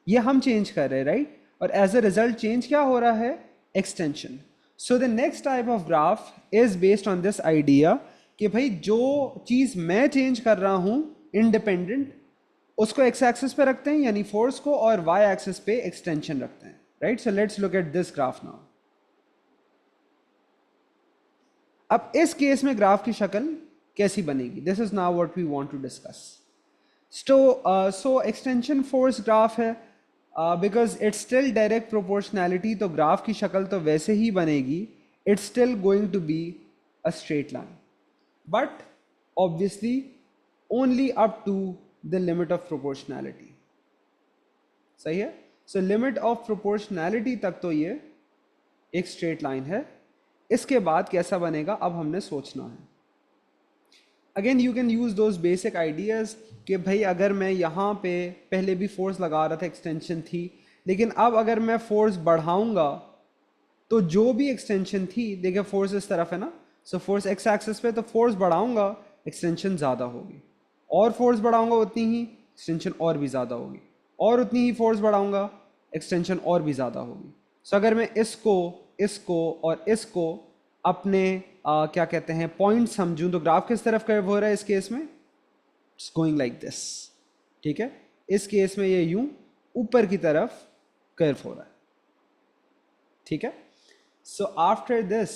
ये हम चेंज कर रहे हैं, राइट. और एज अ रिजल्ट चेंज क्या हो रहा है? Extension. So the next type of graph is based on this idea कि भाई जो चीज़ मैं चेंज कर रहा हूँ इंडिपेंडेंट, उसको एक्स एक्सिस पे रखते हैं यानी फोर्स को, और वाई एक्सिस पे एक्सटेंशन रखते हैं, right. So let's look at this graph now. अब इस केस में ग्राफ की शक्ल कैसी बनेगी? This is now what we want to discuss. So extension force graph है, because it's still direct proportionality, तो ग्राफ की शक्ल तो वैसे ही बनेगी. It's still going to be a straight line, but obviously only up to the limit of proportionality. सही है. सो लिमिट ऑफ प्रोपोर्शनैलिटी तक तो ये एक स्ट्रेट लाइन है. इसके बाद कैसा बनेगा अब हमने सोचना है. Again you can use those basic ideas कि भाई अगर मैं यहाँ पे पहले भी फोर्स लगा रहा था, एक्सटेंशन थी, लेकिन अब अगर मैं फोर्स बढ़ाऊँगा तो जो भी एक्सटेंशन थी, देखिए फोर्स इस तरफ है ना, सो फोर्स एक्स एक्सिस पे, तो फोर्स बढ़ाऊँगा एक्सटेंशन ज़्यादा होगी, और फोर्स बढ़ाऊँगा उतनी ही एक्सटेंशन और भी ज़्यादा होगी, और उतनी ही फोर्स बढ़ाऊँगा एक्सटेंशन और भी ज़्यादा होगी. सो अगर मैं इसको और इसको अपने क्या कहते हैं पॉइंट समझूं, तो ग्राफ किस तरफ कर्व हो रहा है इस केस में? It's going like this. ठीक है. इस केस में ये यूं ऊपर की तरफ कर्व हो रहा है. ठीक है. So after this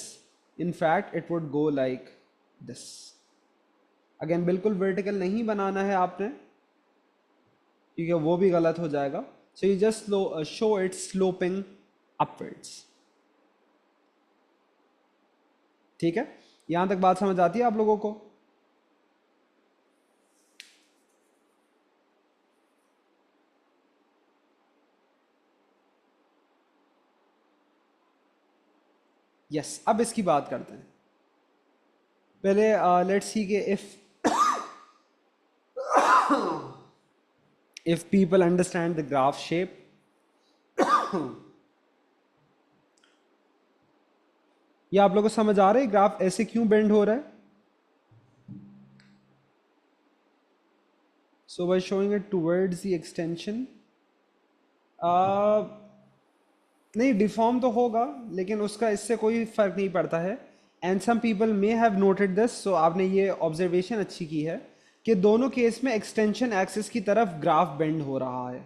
in fact it would go like this. Again बिल्कुल वर्टिकल नहीं बनाना है आपने, ठीक है, वो भी गलत हो जाएगा. So you just show it's sloping upwards. ठीक है. यहां तक बात समझ आती है आप लोगों को? यस. अब इसकी बात करते हैं. पहले लेट्स सी के if people understand the graph shape, ये आप लोगों को समझ आ रहा है ग्राफ ऐसे क्यों बेंड हो रहा है? So by showing it towards the extension, नहीं डिफॉर्म तो होगा लेकिन उसका इससे कोई फर्क नहीं पड़ता है. And some people may have noted this, so आपने ये ऑब्जर्वेशन अच्छी की है कि दोनों केस में एक्सटेंशन एक्सिस की तरफ ग्राफ बेंड हो रहा है,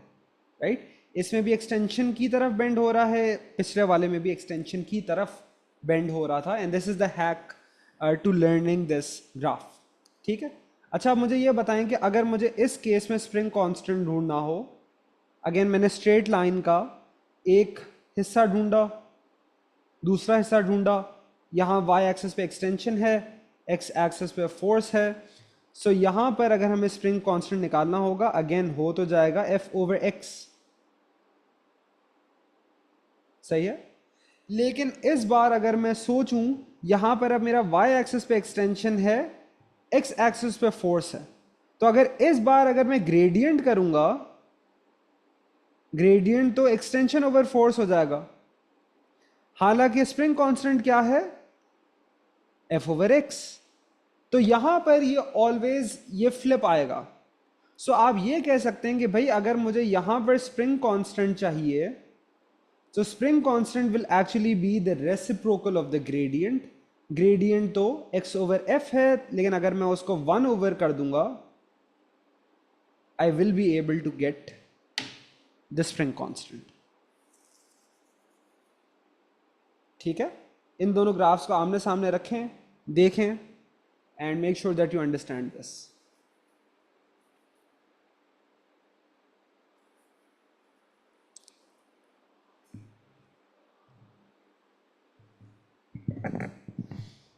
राइट. इसमें भी एक्सटेंशन की तरफ बेंड हो रहा है, पिछले वाले में भी एक्सटेंशन की तरफ बेंड हो रहा था. And this is the hack to learning this graph. ठीक है. अच्छा, अब मुझे ये बताएं कि अगर मुझे इस केस में स्प्रिंग कांस्टेंट ढूंढना हो, अगेन मैंने स्ट्रेट लाइन का एक हिस्सा ढूंढा, दूसरा हिस्सा ढूंढा, यहाँ वाई एक्सिस पे एक्सटेंशन है, एक्स एक्सिस पे फोर्स है. सो यहाँ पर अगर हमें स्प्रिंग कांस्टेंट निकालना होगा, अगेन हो तो जाएगा F/x. सही है. लेकिन इस बार अगर मैं सोचूं, यहाँ पर अब मेरा वाई एक्सिस पे एक्सटेंशन है, एक्स एक्सिस पे फोर्स है, तो अगर इस बार अगर मैं ग्रेडियंट करूंगा, ग्रेडियंट तो एक्सटेंशन ओवर फोर्स हो जाएगा, हालांकि स्प्रिंग कांस्टेंट क्या है, एफ ओवर एक्स। तो यहां पर ये ऑलवेज ये फ्लिप आएगा। सो आप ये कह सकते हैं कि भाई अगर मुझे यहां पर स्प्रिंग कांस्टेंट चाहिए, तो spring constant will actually be the reciprocal of the gradient. Gradient तो x ओवर एफ है, लेकिन अगर मैं उसको 1 ओवर कर दूंगा, I will be able to get the spring constant. ठीक है, इन दोनों ग्राफ्स को आमने सामने रखें, देखें, and make sure that you understand this.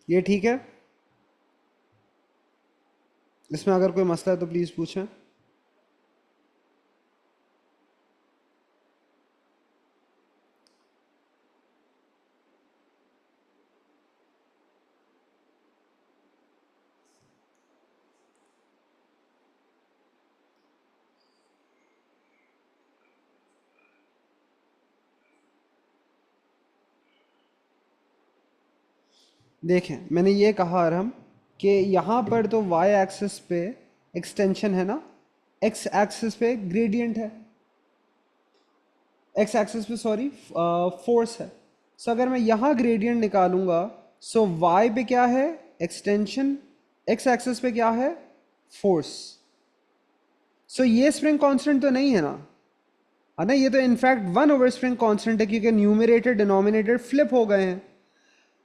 ये ठीक है? इसमें अगर कोई मसला है तो प्लीज पूछें। देखें, मैंने ये कहा आरहम कि यहाँ पर तो y एक्सिस पे एक्सटेंशन है ना, x एक्सिस पे ग्रेडियंट है, x एक्सिस पे सॉरी फोर्स है। सो अगर मैं यहाँ ग्रेडियंट निकालूंगा, सो y पे क्या है, एक्सटेंशन, x एक्सिस पे क्या है, फोर्स। सो ये स्प्रिंग कांस्टेंट तो नहीं है ना, है ना, ये तो इनफैक्ट 1 ओवर स्प्रिंग कांस्टेंट है, क्योंकि न्यूमरेटर डिनोमिनेटर फ्लिप हो गए हैं।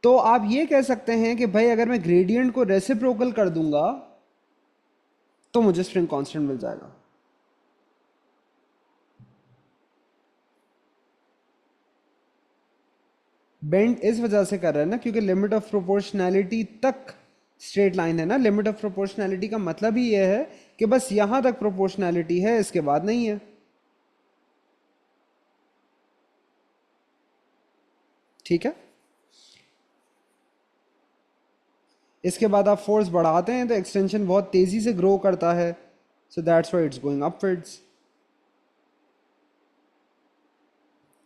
तो आप ये कह सकते हैं कि भाई अगर मैं ग्रेडियंट को रेसिप्रोकल कर दूंगा तो मुझे स्प्रिंग कांस्टेंट मिल जाएगा। बेंड इस वजह से कर रहा है ना, क्योंकि लिमिट ऑफ प्रोपोर्शनैलिटी तक स्ट्रेट लाइन है ना। लिमिट ऑफ प्रोपोर्शनैलिटी का मतलब ही यह है कि बस यहां तक प्रोपोर्शनैलिटी है, इसके बाद नहीं है। ठीक है, इसके बाद आप फोर्स बढ़ाते हैं तो एक्सटेंशन बहुत तेजी से ग्रो करता है, so that's why it's going upwards.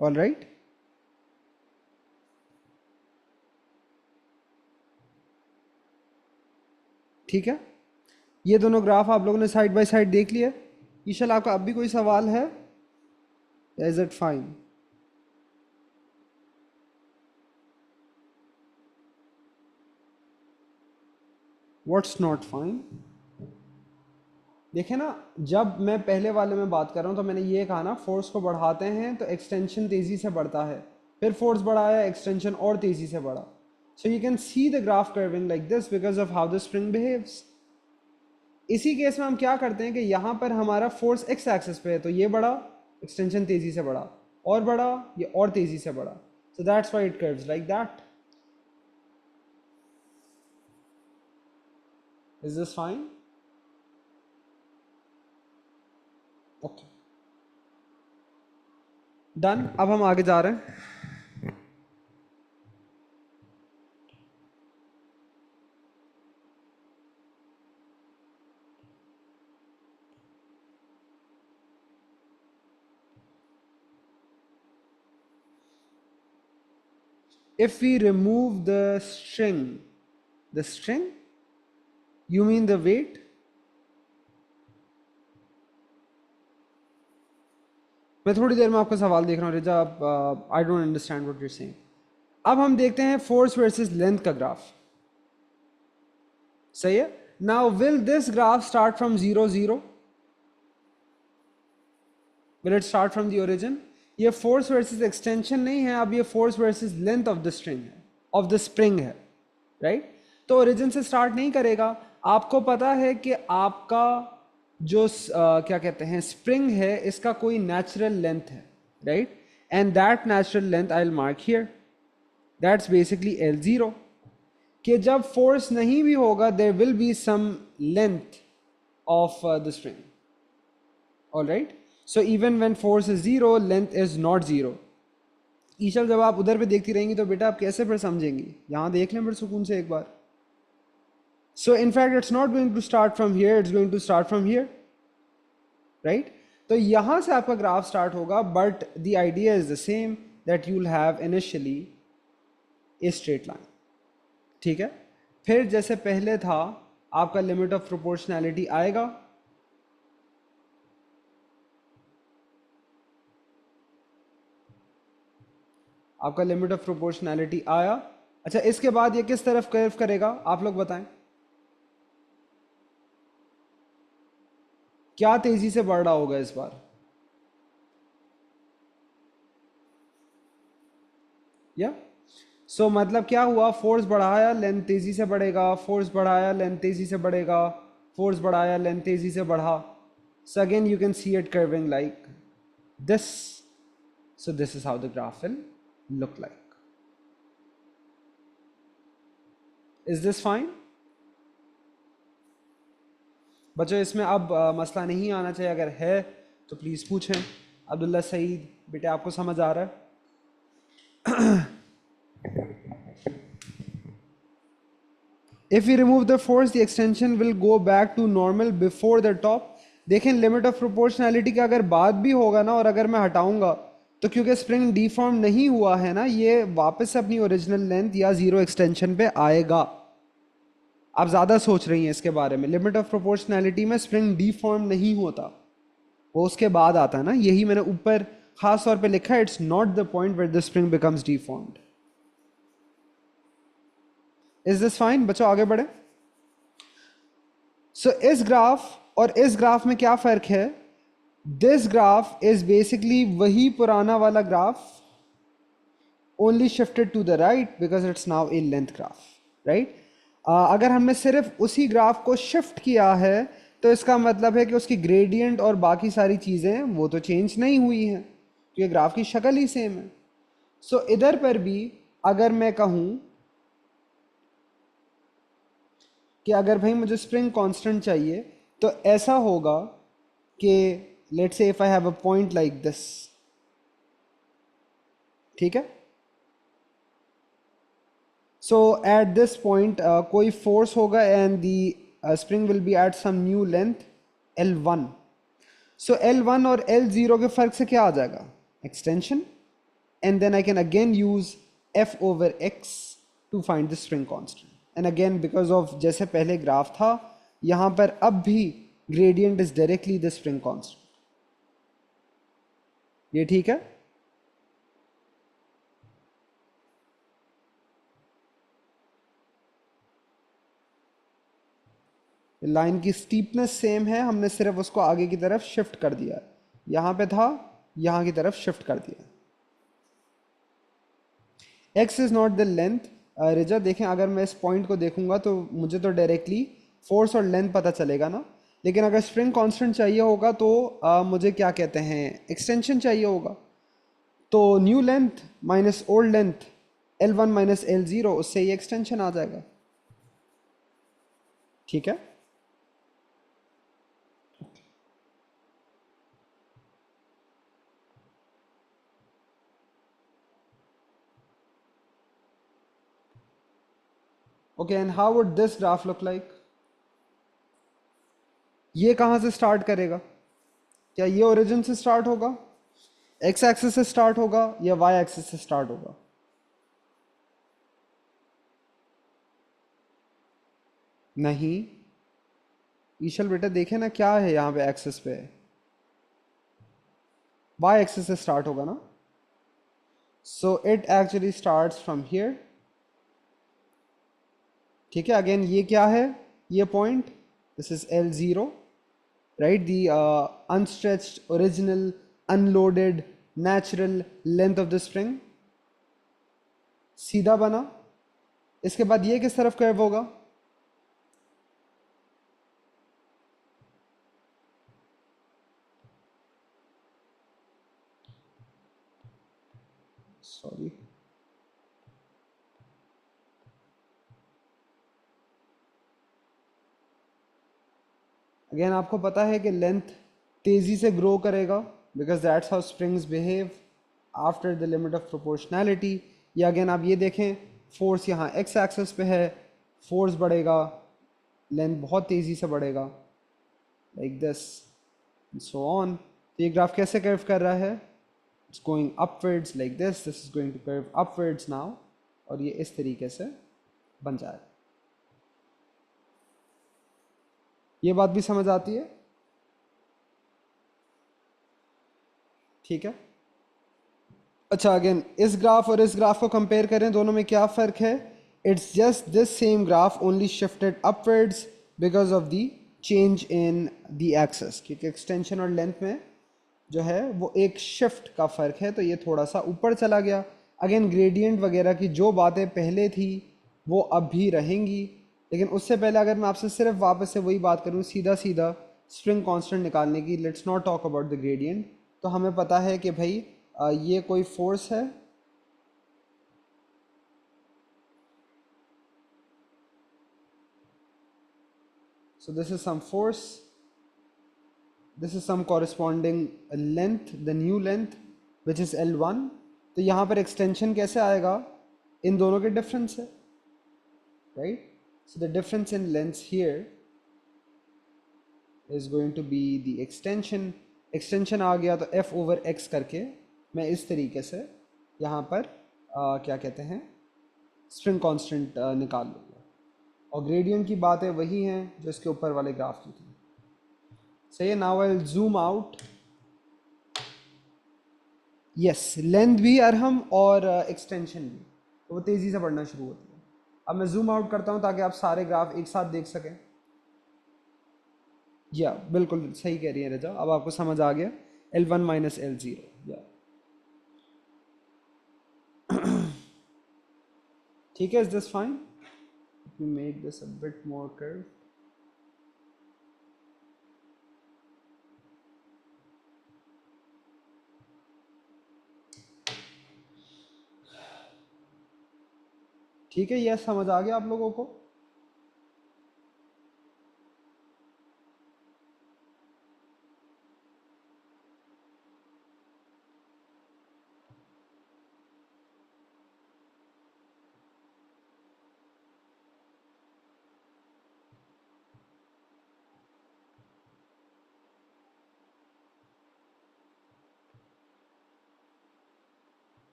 All right, ठीक है, ये दोनों ग्राफ आप लोगों ने साइड बाय साइड देख लिया। ईशल, आपका अब भी कोई सवाल है? Is it fine? What's not fine? देखे ना, जब मैं पहले वाले में बात कर रहा हूँ तो मैंने ये कहा ना, फोर्स को बढ़ाते हैं तो एक्सटेंशन तेजी से बढ़ता है, फिर फोर्स बढ़ाया, एक्सटेंशन और तेजी से बढ़ा। सो you can see the graph curving like this because of how the spring behaves. इसी केस में हम क्या करते हैं कि यहाँ पर हमारा फोर्स एक्स एक्सिस पे है, तो ये बढ़ा, एक्सटेंशन तेजी से बढ़ा, और बढ़ा, ये और तेजी से बढ़ा। So that's why it curves like that. Is this fine? Okay, done. अब हम आगे जा रहे हैं। If we remove the string, you mean the weight? मैं थोड़ी देर में आपका सवाल देख रहा हूँ Riza, I don't understand what you are saying. अब हम देखते हैं फोर्स वर्सेस लेंथ का ग्राफ, सही है। Now will this graph start from 0 0? Will it start from the origin? ये फोर्स वर्सेस एक्सटेंशन नहीं है, अब ये force versus length of the string है, ऑफ द स्प्रिंग है, राइट? तो ओरिजिन से स्टार्ट नहीं करेगा। आपको पता है कि आपका जो क्या कहते हैं स्प्रिंग है, इसका कोई नेचुरल लेंथ है, right? And that natural length I will mark here, that's basically L0। कि जब फोर्स नहीं भी होगा, there will be some length of the spring, all right? So even when force is 0, length is not 0। ईशल, जब आप उधर पे देखती रहेंगी तो बेटा आप कैसे फिर समझेंगी? यहाँ देख लें फिर सुकून से एक बार। So in fact it's not going to start from here, it's going to start from here, right? तो यहाँ से आपका ग्राफ स्टार्ट होगा, but the idea is the same that you will have initially a straight line, ठीक है? फिर जैसे पहले था आपका लिमिट ऑफ प्रोपोर्शनैलिटी आएगा, आपका लिमिट ऑफ प्रोपोर्शनैलिटी आया। अच्छा, इसके बाद ये किस तरफ कर्व करेगा आप लोग बताएं? क्या तेजी से बढ़ रहा होगा इस बार? या सो मतलब क्या हुआ, फोर्स बढ़ाया लेंथ तेजी से बढ़ेगा, फोर्स बढ़ाया लेंथ तेजी से बढ़ेगा, फोर्स बढ़ाया लेंथ तेजी से बढ़ा। So again you can see it curving like this. So this is how the graph will look like. Is this fine? बच्चों इसमें अब मसला नहीं आना चाहिए, अगर है तो प्लीज़ पूछें। अब्दुल्ला सईद बेटे आपको समझ आ रहा है? If we remove the force, the extension will go back to normal before the top. देखें लिमिट ऑफ प्रोपोर्शनैलिटी का अगर बात भी होगा ना, और अगर मैं हटाऊंगा तो क्योंकि स्प्रिंग डिफॉर्म नहीं हुआ है ना, ये वापस अपनी ओरिजिनल लेंथ या जीरो एक्सटेंशन पे आएगा। आप ज़्यादा सोच रही हैं इसके बारे में। लिमिट ऑफ प्रोपोर्शनैलिटी में स्प्रिंग डिफॉर्म नहीं होता, वो उसके बाद आता है ना। यही मैंने ऊपर खास तौर पे लिखा है, it's not the point where the spring becomes deformed. Is this fine बच्चों? आगे बढ़े। सो इस ग्राफ और इस ग्राफ में क्या फ़र्क है? दिस ग्राफ इज बेसिकली वही पुराना वाला graph, only shifted to the right because it's now a length graph, right? अगर हमने सिर्फ उसी ग्राफ को शिफ्ट किया है तो इसका मतलब है कि उसकी ग्रेडियंट और बाकी सारी चीज़ें वो तो चेंज नहीं हुई हैं, क्योंकि ग्राफ की शक्ल ही सेम है। सो इधर पर भी अगर मैं कहूँ कि अगर भाई मुझे स्प्रिंग कांस्टेंट चाहिए, तो ऐसा होगा कि let's say if I have a point like this, ठीक है? सो एट दिस पॉइंट कोई फोर्स होगा and the spring will be at some new length L1. So L1 और L0 के फर्क से क्या आ जाएगा? Extension, and then I can again use F over X to find the spring constant. And again because of जैसे पहले graph था, यहाँ पर अब भी gradient is directly the spring constant. ये ठीक है? लाइन की स्टीपनेस सेम है, हमने सिर्फ उसको आगे की तरफ शिफ्ट कर दिया। यहाँ पे था, यहाँ की तरफ शिफ्ट कर दिया। X is not the length. Riza देखें, अगर मैं इस पॉइंट को देखूंगा तो मुझे तो डायरेक्टली फोर्स और लेंथ पता चलेगा ना, लेकिन अगर स्प्रिंग कांस्टेंट चाहिए होगा तो मुझे क्या कहते हैं, एक्सटेंशन चाहिए होगा। तो new length minus old length L1 minus L0, उससे ये एक्सटेंशन आ जाएगा, ठीक है? Okay, and how would this graph look like? ये कहाँ से स्टार्ट करेगा? क्या ये ओरिजिन से स्टार्ट होगा, एक्स एक्सिस से स्टार्ट होगा, या वाई एक्सिस से स्टार्ट होगा? नहीं ईशल बेटा, देखे ना क्या है यहाँ पे एक्सिस पे, वाई एक्सिस से स्टार्ट होगा ना। So it actually starts from here, ठीक है? अगेन ये क्या है, ये point, this is L0, right? The unstretched original unloaded natural length of the spring, सीधा बना। इसके बाद ये किस तरफ कर्व होगा? सॉरी, अगेन आपको पता है कि लेंथ तेजी से ग्रो करेगा because that's how springs behave after the limit of proportionality. या अगेन आप ये देखें, फोर्स यहाँ एक्स एक्सिस पे है, फोर्स बढ़ेगा, लेंथ बहुत तेज़ी से बढ़ेगा लाइक दिस, सो ऑन। तो ये ग्राफ कैसे कर्व कर रहा है? It's going upwards like this is going to curve upwards now, और ये इस तरीके से बन जाए। ये बात भी समझ आती है? ठीक है। अच्छा, अगेन इस ग्राफ और इस ग्राफ को कंपेयर करें, दोनों में क्या फ़र्क है? It's just this same graph only shifted upwards because of the change in the axes, क्योंकि एक्सटेंशन और लेंथ में जो है वो एक शिफ्ट का फ़र्क है, तो ये थोड़ा सा ऊपर चला गया। अगेन ग्रेडियंट वगैरह की जो बातें पहले थी वो अब भी रहेंगी, लेकिन उससे पहले अगर मैं आपसे सिर्फ वापस से वही बात करूँ सीधा सीधा स्ट्रिंग कांस्टेंट निकालने की, let's not talk about the gradient. तो हमें पता है कि भाई ये कोई फोर्स है, so this is some force, this is some corresponding length, the new length which is L1। तो यहाँ पर एक्सटेंशन कैसे आएगा? इन दोनों के डिफरेंस है, right? So the difference in length here is going to be the extension. Extension आ गया तो f ओवर x करके मैं इस तरीके से यहाँ पर क्या कहते हैं स्ट्रिंग कांस्टेंट निकाल लूँगा, और ग्रेडियंट की बातें वही हैं जो इसके ऊपर वाले ग्राफ की थी। सही है। Now I will zoom out. Yes, length भी अरहम और एक्सटेंशन भी, तो वो तेज़ी से बढ़ना शुरू होती है। अब मैं जूम आउट करता हूँ ताकि आप सारे ग्राफ एक साथ देख सकें। या बिल्कुल सही कह रही है रजा, अब आपको समझ आ गया L1 माइनस L0। या ठीक है, is this fine? Let me make this a bit more curved. ठीक है, यह समझ आ गया आप लोगों को?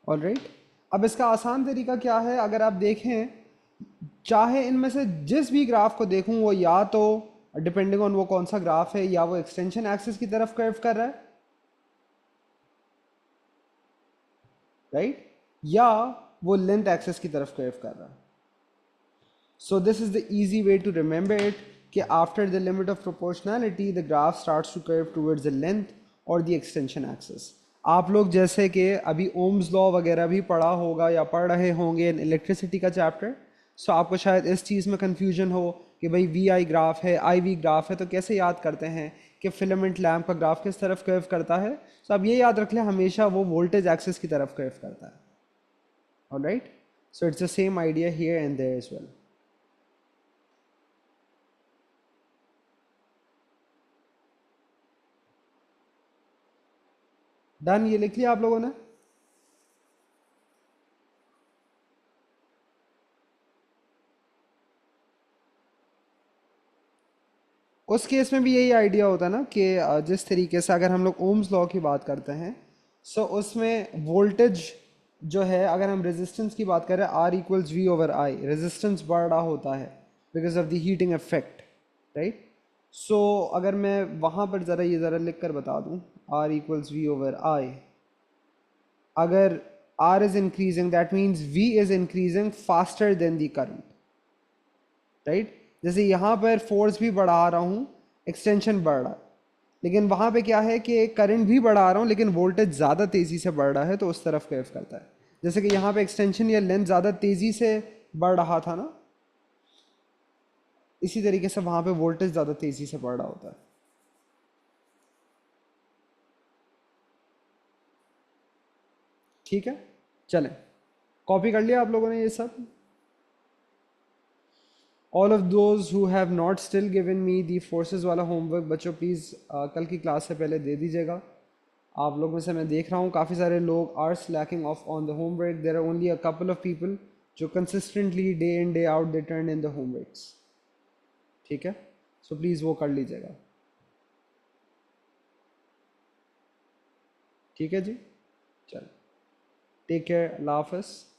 ऑलराइट, अब इसका आसान तरीका क्या है? अगर आप देखें, चाहे इनमें से जिस भी ग्राफ को देखूं, वो या तो डिपेंडिंग ऑन वो कौन सा ग्राफ है, या वो एक्सटेंशन एक्सिस की तरफ कर्व कर रहा है, राइट? या वो लेंथ एक्सिस की तरफ कर्व कर रहा है। So this is the easy way to remember it कि after the limit of proportionality the graph starts to curve towards the length or the extension axis। आप लोग जैसे कि अभी ओम्स लॉ वगैरह भी पढ़ा होगा या पढ़ रहे होंगे इन इलेक्ट्रिसिटी का चैप्टर, सो आपको शायद इस चीज़ में कन्फ्यूजन हो कि भाई वी आई ग्राफ है, आई वी ग्राफ है, तो कैसे याद करते हैं कि फिलामेंट लैम्प का ग्राफ किस तरफ कर्व करता है? सो अब ये याद रख लें, हमेशा वो वोल्टेज एक्सिस की तरफ कर्व करता है। All right, so it's the same idea here and there as well. Done, ये लिख लिया आप लोगों ने? उस केस में भी यही आइडिया होता है ना कि जिस तरीके से अगर हम लोग ओम्स लॉ की बात करते हैं, सो उसमें वोल्टेज जो है, अगर हम रेजिस्टेंस की बात करें, R equals V over I, resistance बढ़ रहा होता है because of the heating effect, right? So अगर मैं वहाँ पर ज़रा ये ज़रा लिख कर बता दूँ, R इक्वल्स वी ओवर आई, अगर R is increasing that means V is increasing faster than the current, right? जैसे यहाँ पर फोर्स भी बढ़ा रहा हूँ, एक्सटेंशन बढ़ रहा है, लेकिन वहाँ पे क्या है कि करंट भी बढ़ा रहा हूँ लेकिन वोल्टेज ज़्यादा तेज़ी से बढ़ रहा है, तो उस तरफ कर्व करता है। जैसे कि यहाँ पे एक्सटेंशन या लेंथ ज़्यादा तेज़ी से बढ़ रहा था ना, इसी तरीके से वहाँ पे वोल्टेज ज़्यादा तेज़ी से बढ़ रहा होता है। ठीक है, चलें, कॉपी कर लिया आप लोगों ने ये सब? All of those who have not still given me the forces वाला होमवर्क, बच्चों प्लीज़ कल की क्लास से पहले दे दीजिएगा। आप लोगों में से मैं देख रहा हूँ काफ़ी सारे लोग are slacking off on the homework. There are only a couple of people जो consistently day in day out they turn in the home वेट्स, ठीक है। सो प्लीज़ वो कर लीजिएगा, ठीक है जी। चलो, टेक केयर, अल्लाह हाफिज़।